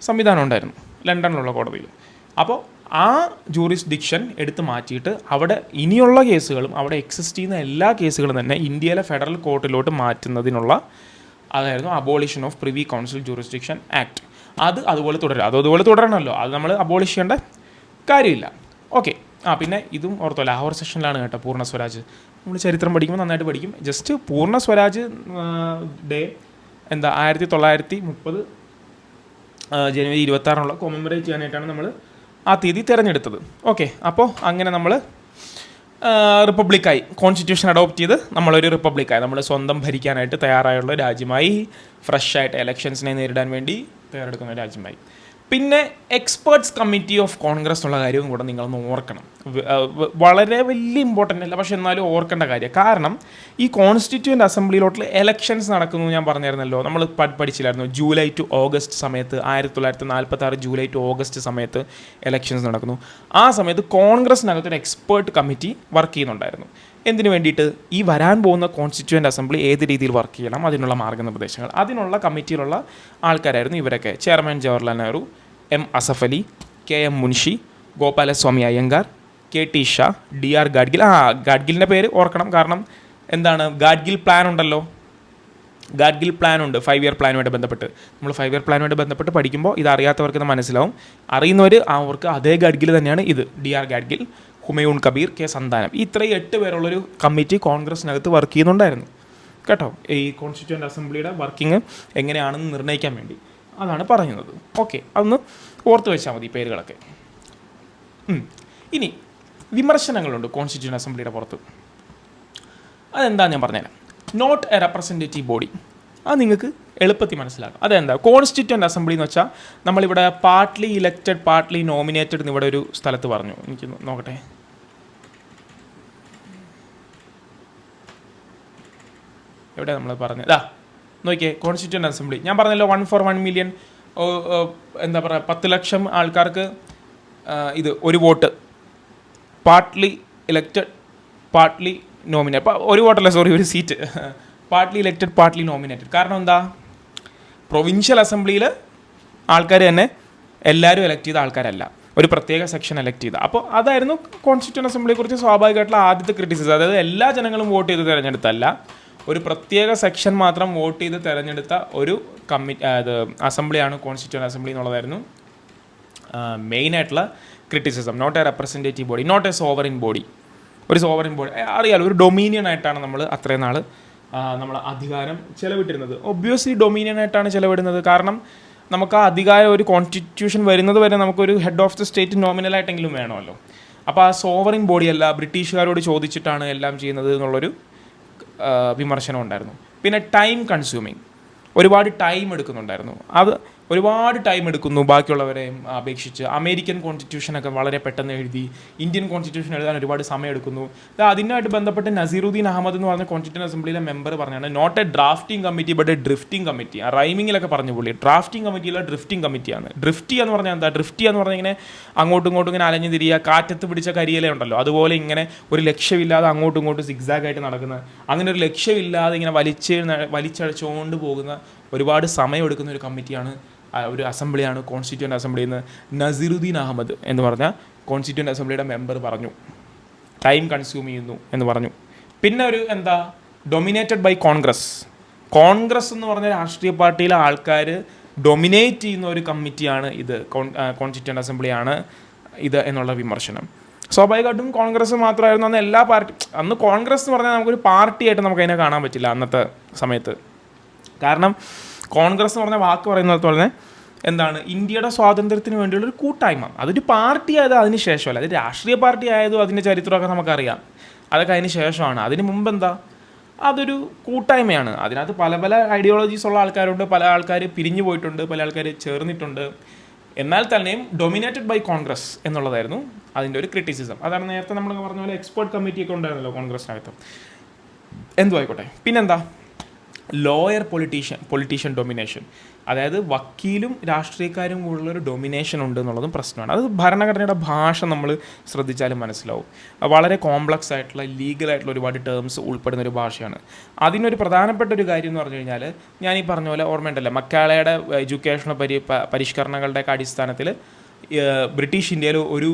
സംവിധാനം ഉണ്ടായിരുന്നു, ലണ്ടനിലുള്ള കോടതിയിൽ. അപ്പോൾ ആ ജൂറിസ്ഡിക്ഷൻ എടുത്ത് മാറ്റിയിട്ട് അവിടെ ഇനിയുള്ള കേസുകളും അവിടെ എക്സിസ്റ്റ് ചെയ്യുന്ന എല്ലാ കേസുകളും തന്നെ ഇന്ത്യയിലെ ഫെഡറൽ കോർട്ടിലോട്ട് മാറ്റുന്നതിനുള്ള അതായിരുന്നു abolition of privy council jurisdiction act. അതുപോലെ തുടരണമല്ലോ, അത് നമ്മൾ അബോളിഷ് ചെയ്യേണ്ട കാര്യമില്ല. ഓക്കെ. പിന്നെ ഇതും ഓർത്തോ, ലാഹോർ സെഷനിലാണ് കേട്ടോ പൂർണ്ണ സ്വരാജ്. നമ്മൾ ചരിത്രം പഠിക്കുമ്പോൾ നന്നായിട്ട് പഠിക്കും. ജസ്റ്റ് പൂർണ്ണ സ്വരാജ് ഡേ 1930 ജനുവരി 26 കൊമമറേറ്റ് ചെയ്യാനായിട്ടാണ് നമ്മൾ ആ തീയതി തിരഞ്ഞെടുത്തത്. ഓക്കെ. അപ്പോൾ അങ്ങനെ നമ്മൾ റിപ്പബ്ലിക്കായി, കോൺസ്റ്റിറ്റ്യൂഷൻ അഡോപ്റ്റ് ചെയ്ത് നമ്മളൊരു റിപ്പബ്ലിക്കായി, നമ്മൾ സ്വന്തം ഭരിക്കാനായിട്ട് തയ്യാറായുള്ള രാജ്യമായി, ഫ്രഷായിട്ട് ഇലക്ഷൻസിനെ നേരിടാൻ വേണ്ടി തയ്യാറെടുക്കുന്ന രാജ്യമായി. പിന്നെ എക്സ്പേർട്സ് കമ്മിറ്റി ഓഫ് കോൺഗ്രസ് എന്നുള്ള കാര്യവും കൂടെ നിങ്ങളൊന്ന് ഓർക്കണം. വളരെ വലിയ ഇമ്പോർട്ടൻ്റ് അല്ല, പക്ഷെ എന്നാലും ഓർക്കേണ്ട കാര്യം. കാരണം ഈ കോൺസ്റ്റിറ്റ്യൂവൻ്റ് അസംബ്ലിയിലോട്ടുള്ള എലക്ഷൻസ് നടക്കുന്നു ഞാൻ പറഞ്ഞിരുന്നല്ലോ, നമ്മൾ പഠിച്ചില്ലായിരുന്നു. ജൂലൈ ടു ഓഗസ്റ്റ് സമയത്ത് 1946 ജൂലൈ ടു ഓഗസ്റ്റ് സമയത്ത് എലക്ഷൻസ് നടക്കുന്നു. ആ സമയത്ത് കോൺഗ്രസിനകത്തൊരു എക്സ്പേർട്ട് കമ്മിറ്റി വർക്ക് ചെയ്യുന്നുണ്ടായിരുന്നു. എന്തിനു വേണ്ടിയിട്ട്? ഈ വരാൻ പോകുന്ന കോൺസ്റ്റിറ്റ്യൂവൻ്റ് അസംബ്ലി ഏത് രീതിയിൽ വർക്ക് ചെയ്യണം, അതിനുള്ള മാർഗ്ഗനിർദ്ദേശങ്ങൾ, അതിനുള്ള കമ്മിറ്റിയിലുള്ള ആൾക്കാരായിരുന്നു ഇവരൊക്കെ. Chairman Jawaharlal Nehru, M Asaf Ali, K M Munshi, Gopalaswami Ayyangar, K T Shah, D R Gadgil. ഗാഡ്ഗിലിൻ്റെ പേര് ഓർക്കണം, കാരണം എന്താണ്, ഗാഡ്ഗിൽ പ്ലാൻ ഉണ്ടല്ലോ, ഗാഡ്ഗിൽ പ്ലാൻ ഉണ്ട് 5 ഇയർ പ്ലാനുമായിട്ട് ബന്ധപ്പെട്ട്. നമ്മൾ 5 ഇയർ പ്ലാനുമായിട്ട് ബന്ധപ്പെട്ട് പഠിക്കുമ്പോൾ ഇത് അറിയാത്തവർക്ക് ഇത് മനസ്സിലാവും. അറിയുന്നവർ അവർക്ക് അതേ ഗാഡ്ഗിൽ തന്നെയാണ് ഇത്. D R Gadgil, Humayun Kabir, K Santhanam, ഇത്രയും 8 പേരുള്ളൊരു കമ്മിറ്റി കോൺഗ്രസിനകത്ത് വർക്ക് ചെയ്യുന്നുണ്ടായിരുന്നു കേട്ടോ. ഈ കോൺസ്റ്റിറ്റ്യൂവൻ്റ് അസംബ്ലിയുടെ വർക്കിംഗ് എങ്ങനെയാണെന്ന് നിർണ്ണയിക്കാൻ വേണ്ടി അതാണ് പറയുന്നത്. ഓക്കെ, അതൊന്ന് ഓർത്ത് വെച്ചാൽ മതി പേരുകളൊക്കെ. ഇനി വിമർശനങ്ങളുണ്ട് കോൺസ്റ്റിറ്റ്യൂവൻ്റ് അസംബ്ലിയുടെ പുറത്ത്. അതെന്താ ഞാൻ പറഞ്ഞുതരാം. നോട്ട് എ റെപ്രസെൻറ്റേറ്റീവ് ബോഡി, അത് നിങ്ങൾക്ക് എളുപ്പത്തിൽ മനസ്സിലാക്കാം. അതെന്താ കോൺസ്റ്റിറ്റ്യൂവൻ്റ് അസംബ്ലി എന്ന് വെച്ചാൽ? നമ്മളിവിടെ പാർട്ട്ലി ഇലക്റ്റഡ് പാർട്ട്ലി നോമിനേറ്റഡ് എന്ന് ഇവിടെ ഒരു സ്ഥലത്ത് പറഞ്ഞു. എനിക്ക് നോക്കട്ടെ, എവിടെ നമ്മൾ പറഞ്ഞത്? നോക്കിയേ, കോൺസ്റ്റിറ്റ്യൂവൻ്റ് അസംബ്ലി ഞാൻ പറഞ്ഞല്ലോ 1 for 1 million, എന്താ പറയുക, 10 ലക്ഷം ആൾക്കാർക്ക് ഇത് ഒരു vote. Partly elected partly nominate, ഒരു വോട്ടല്ല, സോറി, ഒരു seat. Partly elected partly nominated. കാരണം എന്താ, പ്രൊവിൻഷ്യൽ അസംബ്ലിയിൽ ആൾക്കാർ തന്നെ എല്ലാവരും എലക്ട് ചെയ്ത ആൾക്കാരല്ല, ഒരു പ്രത്യേക സെക്ഷൻ എലക്ട് ചെയ്ത. അപ്പോൾ അതായിരുന്നു കോൺസ്റ്റിറ്റ്യൂവൻ്റ് അസംബ്ലിയെക്കുറിച്ച് സ്വാഭാവികമായിട്ടുള്ള ആദ്യത്തെ ക്രിറ്റിസിസം. അതായത് എല്ലാ ജനങ്ങളും വോട്ട് ചെയ്ത് തിരഞ്ഞെടുത്തല്ല, ഒരു പ്രത്യേക സെക്ഷൻ മാത്രം വോട്ട് ചെയ്ത് തിരഞ്ഞെടുത്ത ഒരു അസംബ്ലിയാണ് കോൺസ്റ്റിറ്റ്യൂവൻ്റ് അസംബ്ലി എന്നുള്ളതായിരുന്നു മെയിനായിട്ടുള്ള criticism. Not a representative body, not a sovereign body. ഒരു സോവറിൻ ബോഡി അറിയാലോ, ഒരു ഡൊമീനിയൻ ആയിട്ടാണ് നമ്മൾ അത്രയും നാൾ നമ്മൾ അധികാരം ചെലവിട്ടിരുന്നത്. ഒബ്വിയസ്ലി ഡൊമീനിയൻ ആയിട്ടാണ് ചെലവിടുന്നത്. കാരണം നമുക്ക് ആ അധികാരം, ഒരു കോൺസ്റ്റിറ്റ്യൂഷൻ വരുന്നത് വരെ നമുക്കൊരു ഹെഡ് ഓഫ് ദി സ്റ്റേറ്റ് നോമിനലായിട്ടെങ്കിലും വേണമല്ലോ. അപ്പോൾ ആ സോവറിൻ ബോഡിയല്ല, ബ്രിട്ടീഷുകാരോട് ചോദിച്ചിട്ടാണ് എല്ലാം ചെയ്യുന്നത് എന്നുള്ളൊരു വിമർശനം ഉണ്ടായിരുന്നു. പിന്നെ ടൈം കൺസ്യൂമിങ്, ഒരുപാട് ടൈം എടുക്കുന്നുണ്ടായിരുന്നു. അത് ഒരുപാട് ടൈം എടുക്കുന്നു ബാക്കിയുള്ളവരെ അപേക്ഷിച്ച്. അമേരിക്കൻ കോൺസ്റ്റിറ്റ്യൂഷനൊക്കെ വളരെ പെട്ടെന്ന് എഴുതി, ഇന്ത്യൻ കോൺസ്റ്റിറ്റ്യൂഷൻ എഴുതാൻ ഒരുപാട് സമയം എടുക്കുന്നു. അതിനായിട്ട് ബന്ധപ്പെട്ട് നസീറുദ്ദീൻ അഹമ്മദ് എന്ന് പറഞ്ഞ കോൺസ്റ്റിറ്റ്യൂഷൻ അസംബ്ലിയിലെ മെമ്പർ പറഞ്ഞാണ് not a drafting committee but a drifting committee. ആ റൈമിങ്ങിലൊക്കെ പറഞ്ഞു പുള്ളി. ഡ്രാഫ്റ്റിംഗ് കമ്മിറ്റിയിലെ ഡ്രിഫ്റ്റിംഗ് കമ്മിറ്റിയാണ്. ഡ്രിഫ്റ്റി എന്ന് പറഞ്ഞാൽ എന്താ? ഡ്രിഫ്റ്റി എന്ന് പറഞ്ഞാൽ ഇങ്ങനെ അങ്ങോട്ടും ഇങ്ങോട്ടും ഇങ്ങനെ അലഞ്ഞു തിരിയുക, കാറ്റത്ത് പിടിച്ച കരിയില ഉണ്ടല്ലോ, അതുപോലെ ഇങ്ങനെ ഒരു ലക്ഷ്യമില്ലാതെ അങ്ങോട്ടും ഇങ്ങോട്ടും സിഗ്സാഗായിട്ട് നടക്കുന്ന, അങ്ങനെ ഒരു ലക്ഷ്യമില്ലാതെ ഇങ്ങനെ വലിച്ചഴച്ചുകൊണ്ട് പോകുന്ന, ഒരുപാട് സമയം എടുക്കുന്ന ഒരു കമ്മിറ്റിയാണ്, ഒരു അസംബ്ലിയാണ് കോൺസ്റ്റിറ്റ്യൂവൻ്റ് അസംബ്ലി എന്ന് നസീറുദ്ദീൻ അഹമ്മദ് എന്ന് പറഞ്ഞ കോൺസ്റ്റിറ്റ്യൂവൻ്റ് അസംബ്ലിയുടെ മെമ്പർ പറഞ്ഞു. ടൈം കൺസ്യൂം ചെയ്യുന്നു എന്ന് പറഞ്ഞു. പിന്നെ ഒരു ഡൊമിനേറ്റഡ് ബൈ കോൺഗ്രസ്. കോൺഗ്രസ് എന്ന് പറഞ്ഞ രാഷ്ട്രീയ പാർട്ടിയിലെ ആൾക്കാർ ഡൊമിനേറ്റ് ചെയ്യുന്ന ഒരു കമ്മിറ്റിയാണ് ഇത്, കോൺസ്റ്റിറ്റ്യൂവൻ്റ് അസംബ്ലിയാണ് ഇത് എന്നുള്ള വിമർശനം. സ്വാഭാവികമായിട്ടും കോൺഗ്രസ് മാത്രമായിരുന്നു അന്ന് എല്ലാ പാർട്ടി. അന്ന് കോൺഗ്രസ് എന്ന് പറഞ്ഞാൽ നമുക്കൊരു പാർട്ടിയായിട്ട് നമുക്കതിനെ കാണാൻ പറ്റില്ല അന്നത്തെ സമയത്ത്. കാരണം കോൺഗ്രസ് എന്ന് പറഞ്ഞ വാക്ക് പറയുന്നത് പോലെ എന്താണ്, ഇന്ത്യയുടെ സ്വാതന്ത്ര്യത്തിന് വേണ്ടിയുള്ളൊരു കൂട്ടായ്മ. അതൊരു പാർട്ടി ആയത് അതിന് ശേഷമല്ല. അത് രാഷ്ട്രീയ പാർട്ടി ആയതും അതിൻ്റെ ചരിത്രമൊക്കെ നമുക്കറിയാം, അതൊക്കെ അതിന് ശേഷമാണ്. അതിന് മുമ്പ് എന്താ, അതൊരു കൂട്ടായ്മയാണ്. അതിനകത്ത് പല പല ഐഡിയോളജീസ് ഉള്ള ആൾക്കാരുണ്ട്, പല ആൾക്കാർ പിരിഞ്ഞു പോയിട്ടുണ്ട്, പല ആൾക്കാർ ചേർന്നിട്ടുണ്ട്. എന്നാൽ തന്നെയും ഡൊമിനേറ്റഡ് ബൈ കോൺഗ്രസ് എന്നുള്ളതായിരുന്നു അതിൻ്റെ ഒരു ക്രിറ്റിസിസം. അതാണ് നേരത്തെ നമ്മൾ പറഞ്ഞ പോലെ എക്സ്പേർട്ട് കമ്മിറ്റിയൊക്കെ ഉണ്ടായിരുന്നല്ലോ കോൺഗ്രസിനകത്ത്. എന്തു ആയിക്കോട്ടെ. പിന്നെന്താ, ലോയർ പൊളിറ്റീഷ്യൻ ഡൊമിനേഷൻ, അതായത് വക്കീലും രാഷ്ട്രീയക്കാരും ഉള്ളൊരു ഡൊമിനേഷൻ ഉണ്ട് എന്നുള്ളതും പ്രശ്നമാണ്. അത് ഭരണഘടനയുടെ ഭാഷ നമ്മൾ ശ്രദ്ധിച്ചാലും മനസ്സിലാവും. വളരെ കോംപ്ലക്സ് ആയിട്ടുള്ള ലീഗലായിട്ടുള്ള ഒരുപാട് ടേംസ് ഉൾപ്പെടുന്ന ഒരു ഭാഷയാണ്. അതിനൊരു പ്രധാനപ്പെട്ട ഒരു കാര്യം എന്ന് പറഞ്ഞു കഴിഞ്ഞാൽ, ഞാൻ ഈ പറഞ്ഞ പോലെ ഓർമ്മയുണ്ടല്ലോ, മക്കാളയുടെ എഡ്യൂക്കേഷണൽ പരിഷ്കരണങ്ങളുടെയൊക്കെ അടിസ്ഥാനത്തിൽ ബ്രിട്ടീഷ് ഇന്ത്യയിൽ ഒരു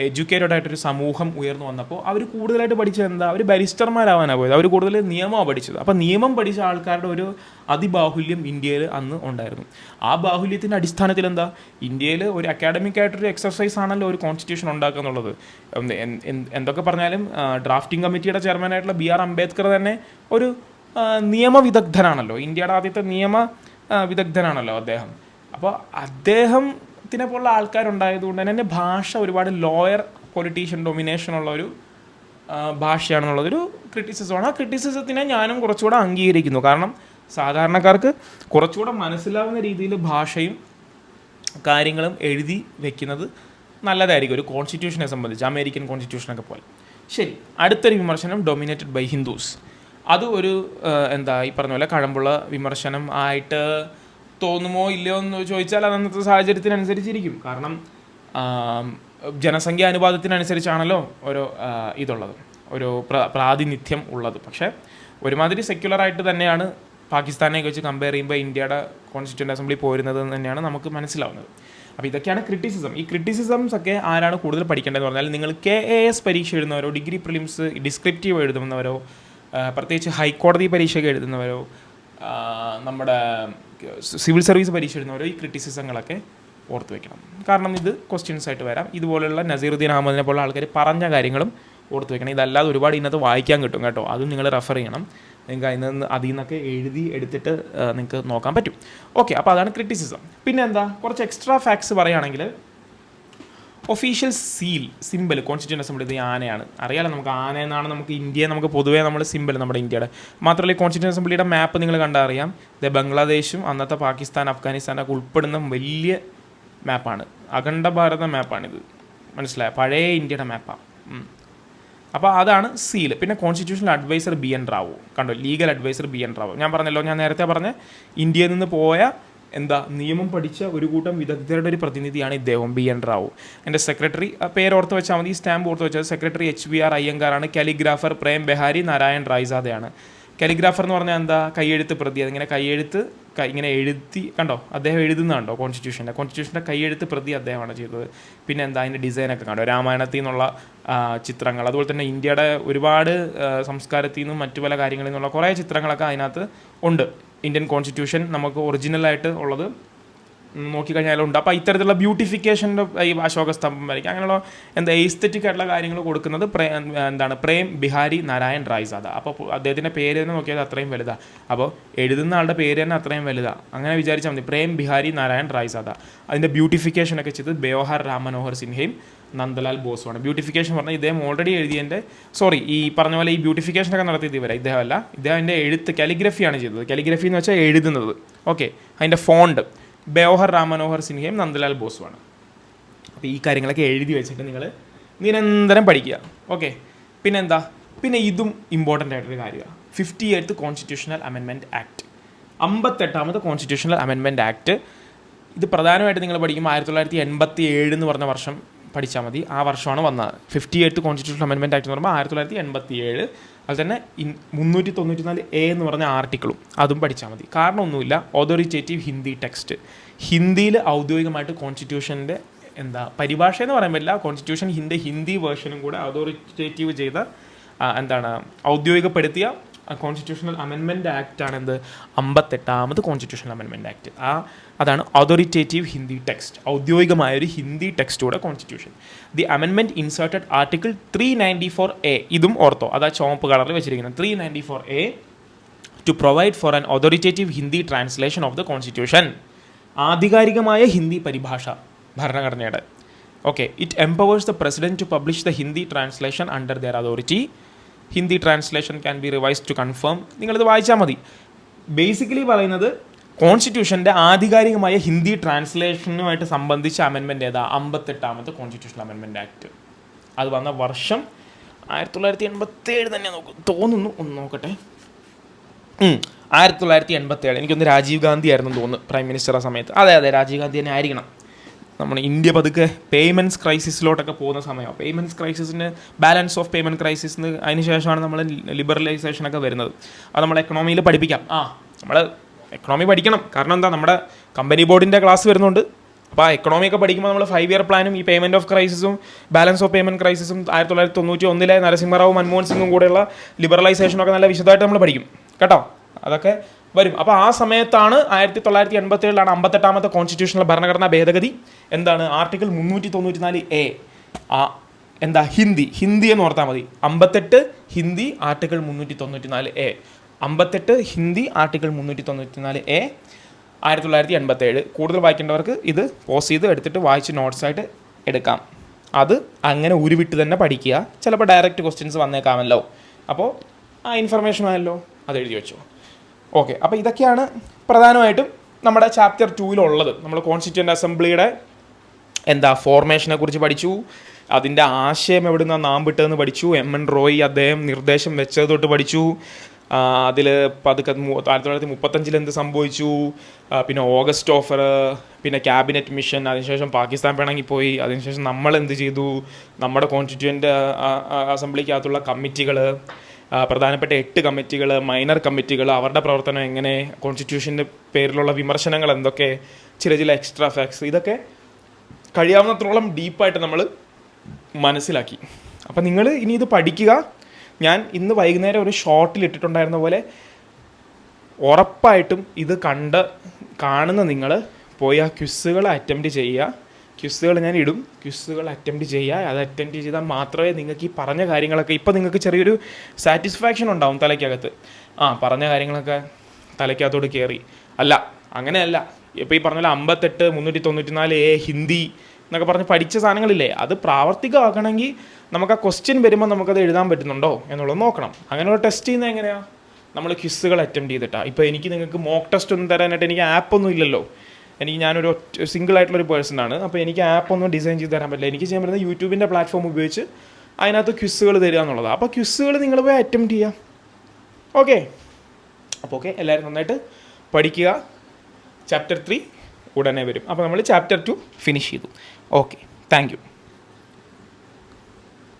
എഡ്യൂക്കേറ്റഡ് ആയിട്ടൊരു സമൂഹം ഉയർന്നു വന്നപ്പോൾ അവർ കൂടുതലായിട്ട് പഠിച്ചത് എന്താ, അവർ ബാരിസ്റ്റർമാരാവാനാണ് പോയത്. അവർ കൂടുതൽ നിയമമാണ് പഠിച്ചത്. അപ്പോൾ നിയമം പഠിച്ച ആൾക്കാരുടെ ഒരു അതിബാഹുല്യം ഇന്ത്യയിൽ അന്ന് ഉണ്ടായിരുന്നു. ആ ബാഹുല്യത്തിൻ്റെ അടിസ്ഥാനത്തിൽ എന്താ, ഇന്ത്യയിൽ ഒരു അക്കാഡമിക് ആയിട്ടൊരു എക്സർസൈസ് ആണല്ലോ ഒരു കോൺസ്റ്റിറ്റ്യൂഷൻ ഉണ്ടാക്കുക എന്നുള്ളത്. എന്തൊക്കെ പറഞ്ഞാലും ഡ്രാഫ്റ്റിംഗ് കമ്മിറ്റിയുടെ ചെയർമാനായിട്ടുള്ള BR അംബേദ്കർ തന്നെ ഒരു നിയമവിദഗ്ധനാണല്ലോ, ഇന്ത്യയുടെ ആദ്യത്തെ നിയമ വിദഗ്ധനാണല്ലോ അദ്ദേഹം. അപ്പോൾ അദ്ദേഹത്തിനെ പോലുള്ള ആൾക്കാരുണ്ടായതുകൊണ്ട് തന്നെ ഭാഷ ഒരുപാട് ലോയർ പൊളിറ്റീഷ്യൻ ഡൊമിനേഷൻ ഉള്ള ഒരു ഭാഷയാണെന്നുള്ളതൊരു ക്രിറ്റിസിസമാണ്. ആ ക്രിറ്റിസിസത്തിനെ ഞാനും കുറച്ചുകൂടെ അംഗീകരിക്കുന്നു. കാരണം സാധാരണക്കാർക്ക് കുറച്ചുകൂടെ മനസ്സിലാവുന്ന രീതിയിൽ ഭാഷയും കാര്യങ്ങളും എഴുതി വെക്കുന്നത് നല്ലതായിരിക്കും ഒരു കോൺസ്റ്റിറ്റ്യൂഷനെ സംബന്ധിച്ച്, അമേരിക്കൻ കോൺസ്റ്റിറ്റ്യൂഷനൊക്കെ പോലെ. ശരി, അടുത്തൊരു വിമർശനം ഡൊമിനേറ്റഡ് ബൈ ഹിന്ദുസ്. അത് ഒരു ഈ പറഞ്ഞ പോലെ കഴമ്പുള്ള വിമർശനം ആയിട്ട് തോന്നുമോ ഇല്ലയോ എന്ന് ചോദിച്ചാൽ അത് അന്നത്തെ സാഹചര്യത്തിനനുസരിച്ചിരിക്കും. കാരണം ജനസംഖ്യ അനുപാതത്തിനനുസരിച്ചാണല്ലോ ഓരോ ഇതുള്ളത്, ഒരു പ്രാതിനിധ്യം ഉള്ളത്. പക്ഷേ ഒരുമാതിരി സെക്യുലറായിട്ട് തന്നെയാണ് പാകിസ്ഥാനെ വെച്ച് കമ്പയർ ചെയ്യുമ്പോൾ ഇന്ത്യയുടെ കോൺസ്റ്റിറ്റ്യൂൻ്റ് അസംബ്ലി പോരുന്നത് എന്ന് തന്നെയാണ് നമുക്ക് മനസ്സിലാവുന്നത്. അപ്പോൾ ഇതൊക്കെയാണ് ക്രിറ്റിസിസം. ഈ ക്രിറ്റിസിസംസ് ഒക്കെ ആരാണ് കൂടുതൽ പഠിക്കേണ്ടതെന്ന് പറഞ്ഞാൽ, നിങ്ങൾ KAS പരീക്ഷ എഴുതുന്നവരോ, ഡിഗ്രി പ്രിലിംസ് ഡിസ്ക്രിപ്റ്റീവ് എഴുതുന്നവരോ, പ്രത്യേകിച്ച് ഹൈക്കോടതി പരീക്ഷയ്ക്ക് എഴുതുന്നവരോ, നമ്മുടെ സിവിൽ സർവീസ് പരീക്ഷ എഴുതുന്നവരോ ഈ ക്രിറ്റിസിസങ്ങളൊക്കെ ഓർത്ത് വെക്കണം. കാരണം ഇത് ക്വസ്റ്റ്യൻസ് ആയിട്ട് വരാം. ഇതുപോലുള്ള നസീറുദ്ദീൻ അഹമ്മദിനെ പോലുള്ള ആൾക്കാർ പറഞ്ഞ കാര്യങ്ങളും ഓർത്ത് വെക്കണം. ഇതല്ലാതെ ഒരുപാട് ഇന്നത്തെ വായിക്കാൻ കിട്ടും കേട്ടോ, അതും നിങ്ങൾ റെഫർ ചെയ്യണം. നിങ്ങൾക്ക് അതിൽ നിന്നൊക്കെ എഴുതി എടുത്തിട്ട് നിങ്ങൾക്ക് നോക്കാൻ പറ്റും. ഓക്കെ, അപ്പോൾ അതാണ് ക്രിറ്റിസിസം. പിന്നെ എന്താ, കുറച്ച് എക്സ്ട്രാ ഫാക്ട്സ് പറയുകയാണെങ്കിൽ, ഒഫീഷ്യൽ സിമ്പിൾ കോൺസ്റ്റിറ്റ്യൂൻ്റ് അസംബ്ലി ഇത് ആനയാണ്. അറിയാലോ നമുക്ക്, ആന എന്നാണ് നമുക്ക് ഇന്ത്യയെ നമുക്ക് പൊതുവേ നമ്മൾ സിമ്പിൾ നമ്മുടെ ഇന്ത്യയുടെ. മാത്രമല്ല ഈ കോൺസ്റ്റിറ്റ്യൂൻ്റ് അസംബ്ലിയുടെ മാപ്പ് നിങ്ങൾ കണ്ടാൽ അറിയാം, ഇത് ബംഗ്ലാദേശും അന്നത്തെ പാകിസ്ഥാൻ, അഫ്ഗാനിസ്ഥാനൊക്കെ ഉൾപ്പെടുന്ന വലിയ മാപ്പാണ്, അഖണ്ഡ ഭാരത മാപ്പാണിത്. മനസ്സിലായ പഴയ ഇന്ത്യയുടെ മാപ്പാണ്. അപ്പോൾ അതാണ് സീൽ. പിന്നെ കോൺസ്റ്റിറ്റ്യൂഷണൽ അഡ്വൈസർ BN റാവു കണ്ടോ, ലീഗൽ അഡ്വൈസർ BN റാവു. ഞാൻ പറഞ്ഞല്ലോ, ഞാൻ നേരത്തെ പറഞ്ഞ ഇന്ത്യയിൽ നിന്ന് പോയ നിയമം പഠിച്ച ഒരു കൂട്ടം വിദഗ്ധരുടെ ഒരു പ്രതിനിധിയാണ് ഇദ്ദേഹം, BN റാവു. എൻ്റെ സെക്രട്ടറി പേര് ഓർത്ത് വെച്ചാൽ മതി, സ്റ്റാമ്പ് ഓർത്ത് വെച്ചാൽ സെക്രട്ടറി HBR അയ്യങ്കാറാണ്. കാലിഗ്രാഫർ പ്രേം ബെഹാരി നാരായൺ റായ്സാദയാണ്. കാലിഗ്രാഫർ എന്ന് പറഞ്ഞാൽ എന്താ, കൈയെഴുത്ത് പ്രതി. അതിങ്ങനെ കൈയെഴുത്ത് ഇങ്ങനെ എഴുതി കണ്ടോ, അദ്ദേഹം എഴുതുന്നുണ്ടോ കോൺസ്റ്റിറ്റ്യൂഷൻ്റെ കൈയെഴുത്ത് പ്രതി അദ്ദേഹമാണ് ചെയ്തത്. പിന്നെ അതിൻ്റെ ഡിസൈനൊക്കെ കണ്ടോ, രാമായണത്തിൽ നിന്നുള്ള ചിത്രങ്ങൾ, അതുപോലെ തന്നെ ഇന്ത്യയുടെ ഒരുപാട് സംസ്കാരത്തിൽ നിന്നും മറ്റു പല കാര്യങ്ങളിൽ നിന്നുള്ള കുറേ ചിത്രങ്ങളൊക്കെ അതിനകത്ത് ഉണ്ട്. ഇന്ത്യൻ കോൺസ്റ്റിറ്റ്യൂഷൻ നമുക്ക് ഒറിജിനലായിട്ട് ഉള്ളത് നോക്കിക്കഴിഞ്ഞാലുണ്ട്. അപ്പോൾ ഇത്തരത്തിലുള്ള ബ്യൂട്ടിഫിക്കേഷൻ്റെ ഈ അശോക സ്തംഭം വരയ്ക്കുക, അങ്ങനെയുള്ള എസ്തെറ്റിക് ആയിട്ടുള്ള കാര്യങ്ങൾ കൊടുക്കുന്നത് പ്രേം ബിഹാരി നാരായൺ റായ്സാദ. അപ്പോൾ അദ്ദേഹത്തിൻ്റെ പേര് തന്നെ നോക്കിയാൽ അത്രയും വലുതാണ്. അപ്പോൾ എഴുതുന്ന ആളുടെ പേര് തന്നെ അത്രയും വലുതാണ്. അങ്ങനെ വിചാരിച്ചാൽ മതി, പ്രേം ബിഹാരി നാരായൺ റായ്സാദ. അതിൻ്റെ ബ്യൂട്ടിഫിക്കേഷനൊക്കെ ചെയ്തത് ബെയോഹാർ രാം മനോഹർ സിൻഹയും നന്ദലാൽ ബോസുമാണ്. ബ്യൂട്ടിഫിക്കേഷൻ പറഞ്ഞാൽ ഇദ്ദേഹം ഓൾറെഡി എഴുതിയതിൻ്റെ ഈ പറഞ്ഞ പോലെ ഈ ബ്യൂട്ടിഫിക്കേഷനൊക്കെ നടത്തിയത് ഇദ്ദേഹമല്ല, ഇദ്ദേഹത്തിൻ്റെ എഴുത്ത് കാലിഗ്രഫിയാണ് ചെയ്തത്. കാലിഗ്രഫി എന്ന് വെച്ചാൽ എഴുതുന്നത്. ഓക്കെ, അതിൻ്റെ ഫോണ്ട് ബെയോഹർ രാം മനോഹർ സിൻഹയും നന്ദലാൽ ബോസുമാണ്. അപ്പോൾ ഈ കാര്യങ്ങളൊക്കെ എഴുതി വെച്ചിട്ട് നിങ്ങൾ നിരന്തരം പഠിക്കുക. ഓക്കെ, പിന്നെ ഇതും ഇമ്പോർട്ടൻ്റ് ആയിട്ടൊരു കാര്യമാണ്, 58th കോൺസ്റ്റിറ്റ്യൂഷണൽ അമെൻമെൻറ്റ് ആക്ട്. 58ാമത് കോൺസ്റ്റിറ്റ്യൂഷണൽ അമെൻമെൻറ്റ് ആക്ട്. ഇത് പ്രധാനമായിട്ട് നിങ്ങൾ പഠിക്കുമ്പോൾ 1987 എന്ന് പറഞ്ഞ വർഷം പഠിച്ചാൽ മതി. ആ വർഷമാണ് വന്നത്. 58th കോൺസ്റ്റിറ്റ്യൂഷണൽ അമെൻമെൻറ്റ് ആക്ട് എന്ന് പറയുമ്പോൾ 1987. അതുപോലെ തന്നെ 394A എന്ന് പറഞ്ഞ ആർട്ടിക്കിളും അതും പഠിച്ചാൽ മതി. കാരണം ഒന്നുമില്ല, ഓതോറിറ്റേറ്റീവ് ഹിന്ദി ടെക്സ്റ്റ്. ഹിന്ദിയിൽ ഔദ്യോഗികമായിട്ട് കോൺസ്റ്റിറ്റ്യൂഷൻ്റെ പരിഭാഷ എന്ന് പറയാൻ പറ്റില്ല, കോൺസ്റ്റിറ്റ്യൂഷൻ ഹിന്ദി വേർഷനും കൂടെ ഓതോറിറ്റേറ്റീവ് ചെയ്ത ഔദ്യോഗികപ്പെടുത്തിയ കോൺസ്റ്റിറ്റ്യൂഷണൽ അമെൻമെൻറ്റ് ആക്ട് ആണ് 58ാമത് കോൺസ്റ്റിറ്റ്യൂഷണൽ അമെൻമെൻറ്റ് ആക്ട്. അതാണ് ഓതോറിറ്റേറ്റീവ് ഹിന്ദി ടെക്സ്റ്റ്, ഔദ്യോഗികമായൊരു ഹിന്ദി ടെക്സ്റ്റോടെ constitution. The amendment inserted article 394A, ഇതും ഓർത്തോ, അതാ ചുവപ്പ് കളറിൽ വെച്ചിരിക്കുന്നത് 394A, to provide for an authoritative Hindi translation of the constitution. ആധികാരികമായ ഹിന്ദി പരിഭാഷ ഭരണഘടനയുടെ. Okay, it empowers the president to publish the Hindi translation under their authority. Hindi translation can be revise to confirm. നിങ്ങളിത് വായിച്ചാൽ മതി. ബേസിക്കലി പറയുന്നത് കോൺസ്റ്റിറ്റ്യൂഷൻ്റെ ആധികാരികമായ ഹിന്ദി ട്രാൻസ്ലേഷനുമായിട്ട് സംബന്ധിച്ച അമെൻമെൻറ്റ് ഏതാ? 58ാമത്തെ കോൺസ്റ്റിറ്റ്യൂഷണൽ അമെൻമെൻറ്റ് ആക്ട്. അത് വന്ന വർഷം 1987 തന്നെ തോന്നുന്നു. ഒന്ന് നോക്കട്ടെ. 1987. എനിക്കൊന്ന് രാജീവ് ഗാന്ധി ആയിരുന്നു തോന്നുന്നു പ്രൈം മിനിസ്റ്റർ ആ സമയത്ത്. അതെ രാജീവ് ഗാന്ധി തന്നെ ആയിരിക്കണം. നമ്മുടെ ഇന്ത്യ പതുക്കെ പേയ്മെൻറ്റ്സ് ക്രൈസിസിലോട്ടൊക്കെ പോകുന്ന സമയമാണ്. പേയ്മെൻറ്റ്സ് ക്രൈസിസിന് ബാലൻസ് ഓഫ് പേയ്മെൻറ്റ് ക്രൈസിസിന് അതിന് ശേഷമാണ് നമ്മൾ ലിബറലൈസേഷനൊക്കെ വരുന്നത്. അത് നമ്മൾ എക്കണോമിയിൽ പഠിപ്പിക്കാം. നമ്മൾ എക്കണോമി പഠിക്കണം. കാരണം എന്താ, നമ്മുടെ കമ്പനി ബോർഡിൻ്റെ ക്ലാസ് വരുന്നുണ്ട്. അപ്പോൾ ആ എക്കണോമിയൊക്കെ പഠിക്കുമ്പോൾ നമ്മൾ 5 ഇയർ പ്ലാനും ഈ പേയ്മെൻറ്റ് ഓഫ് ക്രൈസിസും ബാലൻസ് ഓഫ് പേയ്മെൻറ്റ് ക്രൈസിസും 1991 നരസിംഹറാവു മൻമോഹൻ സിംഗും കൂടെയുള്ള ലിബറലൈസേഷനൊക്കെ നല്ല വിശദമായിട്ട് നമ്മൾ പഠിക്കും കേട്ടോ. അതൊക്കെ വരും. അപ്പോൾ ആ സമയത്താണ് 1987 58ാമത്തെ കോൺസ്റ്റിറ്റ്യൂഷണൽ ഭരണഘടനാ ഭേദഗതി. എന്താണ്? Article 394A. എന്താ? ഹിന്ദി എന്ന് ഓർത്താൽ മതി. 58 Hindi article 394A. 58 Hindi article 394A 1987. കൂടുതൽ വായിക്കേണ്ടവർക്ക് ഇത് പോസ് ചെയ്ത് എടുത്തിട്ട് വായിച്ച് നോട്ട്സായിട്ട് എടുക്കാം. അത് അങ്ങനെ ഉരുവിട്ട് തന്നെ പഠിക്കുക. ചിലപ്പോൾ ഡയറക്റ്റ് ക്വസ്റ്റ്യൻസ് വന്നേക്കാമല്ലോ. അപ്പോൾ ആ ഇൻഫർമേഷൻ ആയല്ലോ, അത് എഴുതി വെച്ചോ. ഓക്കെ, അപ്പോൾ ഇതൊക്കെയാണ് പ്രധാനമായിട്ടും നമ്മുടെ ചാപ്റ്റർ 2 നമ്മൾ കോൺസ്റ്റിറ്റ്യൂവൻ്റ് അസംബ്ലിയുടെ ഫോർമേഷനെ കുറിച്ച് പഠിച്ചു. അതിൻ്റെ ആശയം എവിടെ നിന്നാണ് നാമ്പിട്ടതെന്ന് പഠിച്ചു. MN റോയ് അദ്ദേഹം നിർദ്ദേശം വെച്ചത് തൊട്ട് പഠിച്ചു. അതിൽ പതുക്കെ 1935 എന്ത് സംഭവിച്ചു, പിന്നെ ഓഗസ്റ്റ് ഓഫർ, പിന്നെ ക്യാബിനറ്റ് മിഷൻ, അതിനുശേഷം പാകിസ്ഥാൻ പിണങ്ങിപ്പോയി, അതിനുശേഷം നമ്മൾ എന്ത് ചെയ്തു, നമ്മുടെ കോൺസ്റ്റിറ്റ്യൂവൻ്റ് അസംബ്ലിക്കകത്തുള്ള കമ്മിറ്റികൾ, പ്രധാനപ്പെട്ട 8 കമ്മിറ്റികൾ, മൈനർ കമ്മിറ്റികൾ, അവരുടെ പ്രവർത്തനം എങ്ങനെ, കോൺസ്റ്റിറ്റ്യൂഷൻ്റെ പേരിലുള്ള വിമർശനങ്ങൾ എന്തൊക്കെ, ചില എക്സ്ട്രാ ഫാക്ട്സ്, ഇതൊക്കെ കഴിയാവുന്നത്രോളം ഡീപ്പായിട്ട് നമ്മൾ മനസ്സിലാക്കി. അപ്പം നിങ്ങൾ ഇനി ഇത് പഠിക്കുക. ഞാൻ ഇന്ന് വൈകുന്നേരം ഒരു ഷോർട്ടിൽ ഇട്ടിട്ടുണ്ടായിരുന്ന പോലെ ഉറപ്പായിട്ടും ഇത് കാണുന്ന നിങ്ങൾ പോയി ആ ക്വിസുകൾ അറ്റംപ്റ്റ് ചെയ്യുക. ക്വിസുകൾ ഞാൻ ഇടും, ക്വിസുകൾ അറ്റംപ്റ്റ് ചെയ്യുക. അത് അറ്റംപ്റ്റ് ചെയ്താൽ മാത്രമേ നിങ്ങൾക്ക് ഈ പറഞ്ഞ കാര്യങ്ങളൊക്കെ ഇപ്പോൾ നിങ്ങൾക്ക് ചെറിയൊരു സാറ്റിസ്ഫാക്ഷൻ ഉണ്ടാവും തലയ്ക്കകത്ത്. പറഞ്ഞ കാര്യങ്ങളൊക്കെ തലയ്ക്കകത്തോട് കയറി. അങ്ങനെയല്ല. ഇപ്പോൾ ഈ പറഞ്ഞ 58 394A ഹിന്ദി എന്നൊക്കെ പറഞ്ഞ് പഠിച്ച സാധനങ്ങളില്ലേ, അത് പ്രാവർത്തികമാക്കണമെങ്കിൽ നമുക്ക് ആ ക്വസ്റ്റ്യൻ വരുമ്പോൾ നമുക്കത് എഴുതാൻ പറ്റുന്നുണ്ടോ എന്നുള്ളത് നോക്കണം. അങ്ങനെയുള്ള ടെസ്റ്റ് ചെയ്യുന്നത് എങ്ങനെയാണ്? നമ്മൾ ക്വിസുകൾ അറ്റംപ്റ്റ് ചെയ്തിട്ടാണ്. ഇപ്പോൾ എനിക്ക് നിങ്ങൾക്ക് മോക്ക് ടെസ്റ്റ് ഒന്നും തരാനായിട്ട് എനിക്ക് ആപ്പൊന്നും ഇല്ലല്ലോ. ഞാനൊരു സിംഗിളായിട്ടുള്ളൊരു പേഴ്സണാണ്. അപ്പോൾ എനിക്ക് ആപ്പൊന്നും ഡിസൈൻ ചെയ്ത് തരാൻ പറ്റില്ല. എനിക്ക് ചെയ്യാൻ പറ്റുന്നത് യൂട്യൂബിൻ്റെ പ്ലാറ്റ്ഫോം ഉപയോഗിച്ച് അതിനകത്ത് ക്വിസുകൾ തരിക എന്നുള്ളതാണ്. അപ്പോൾ ക്വിസുകൾ നിങ്ങൾ പോയി അറ്റംപ്റ്റ് ചെയ്യാം. ഓക്കെ, എല്ലാവരും നന്നായിട്ട് പഠിക്കുക. ചാപ്റ്റർ 3 ഉടനെ വരും. അപ്പോൾ നമ്മൾ ചാപ്റ്റർ 2 ഫിനിഷ് ചെയ്തു. Okay, thank you.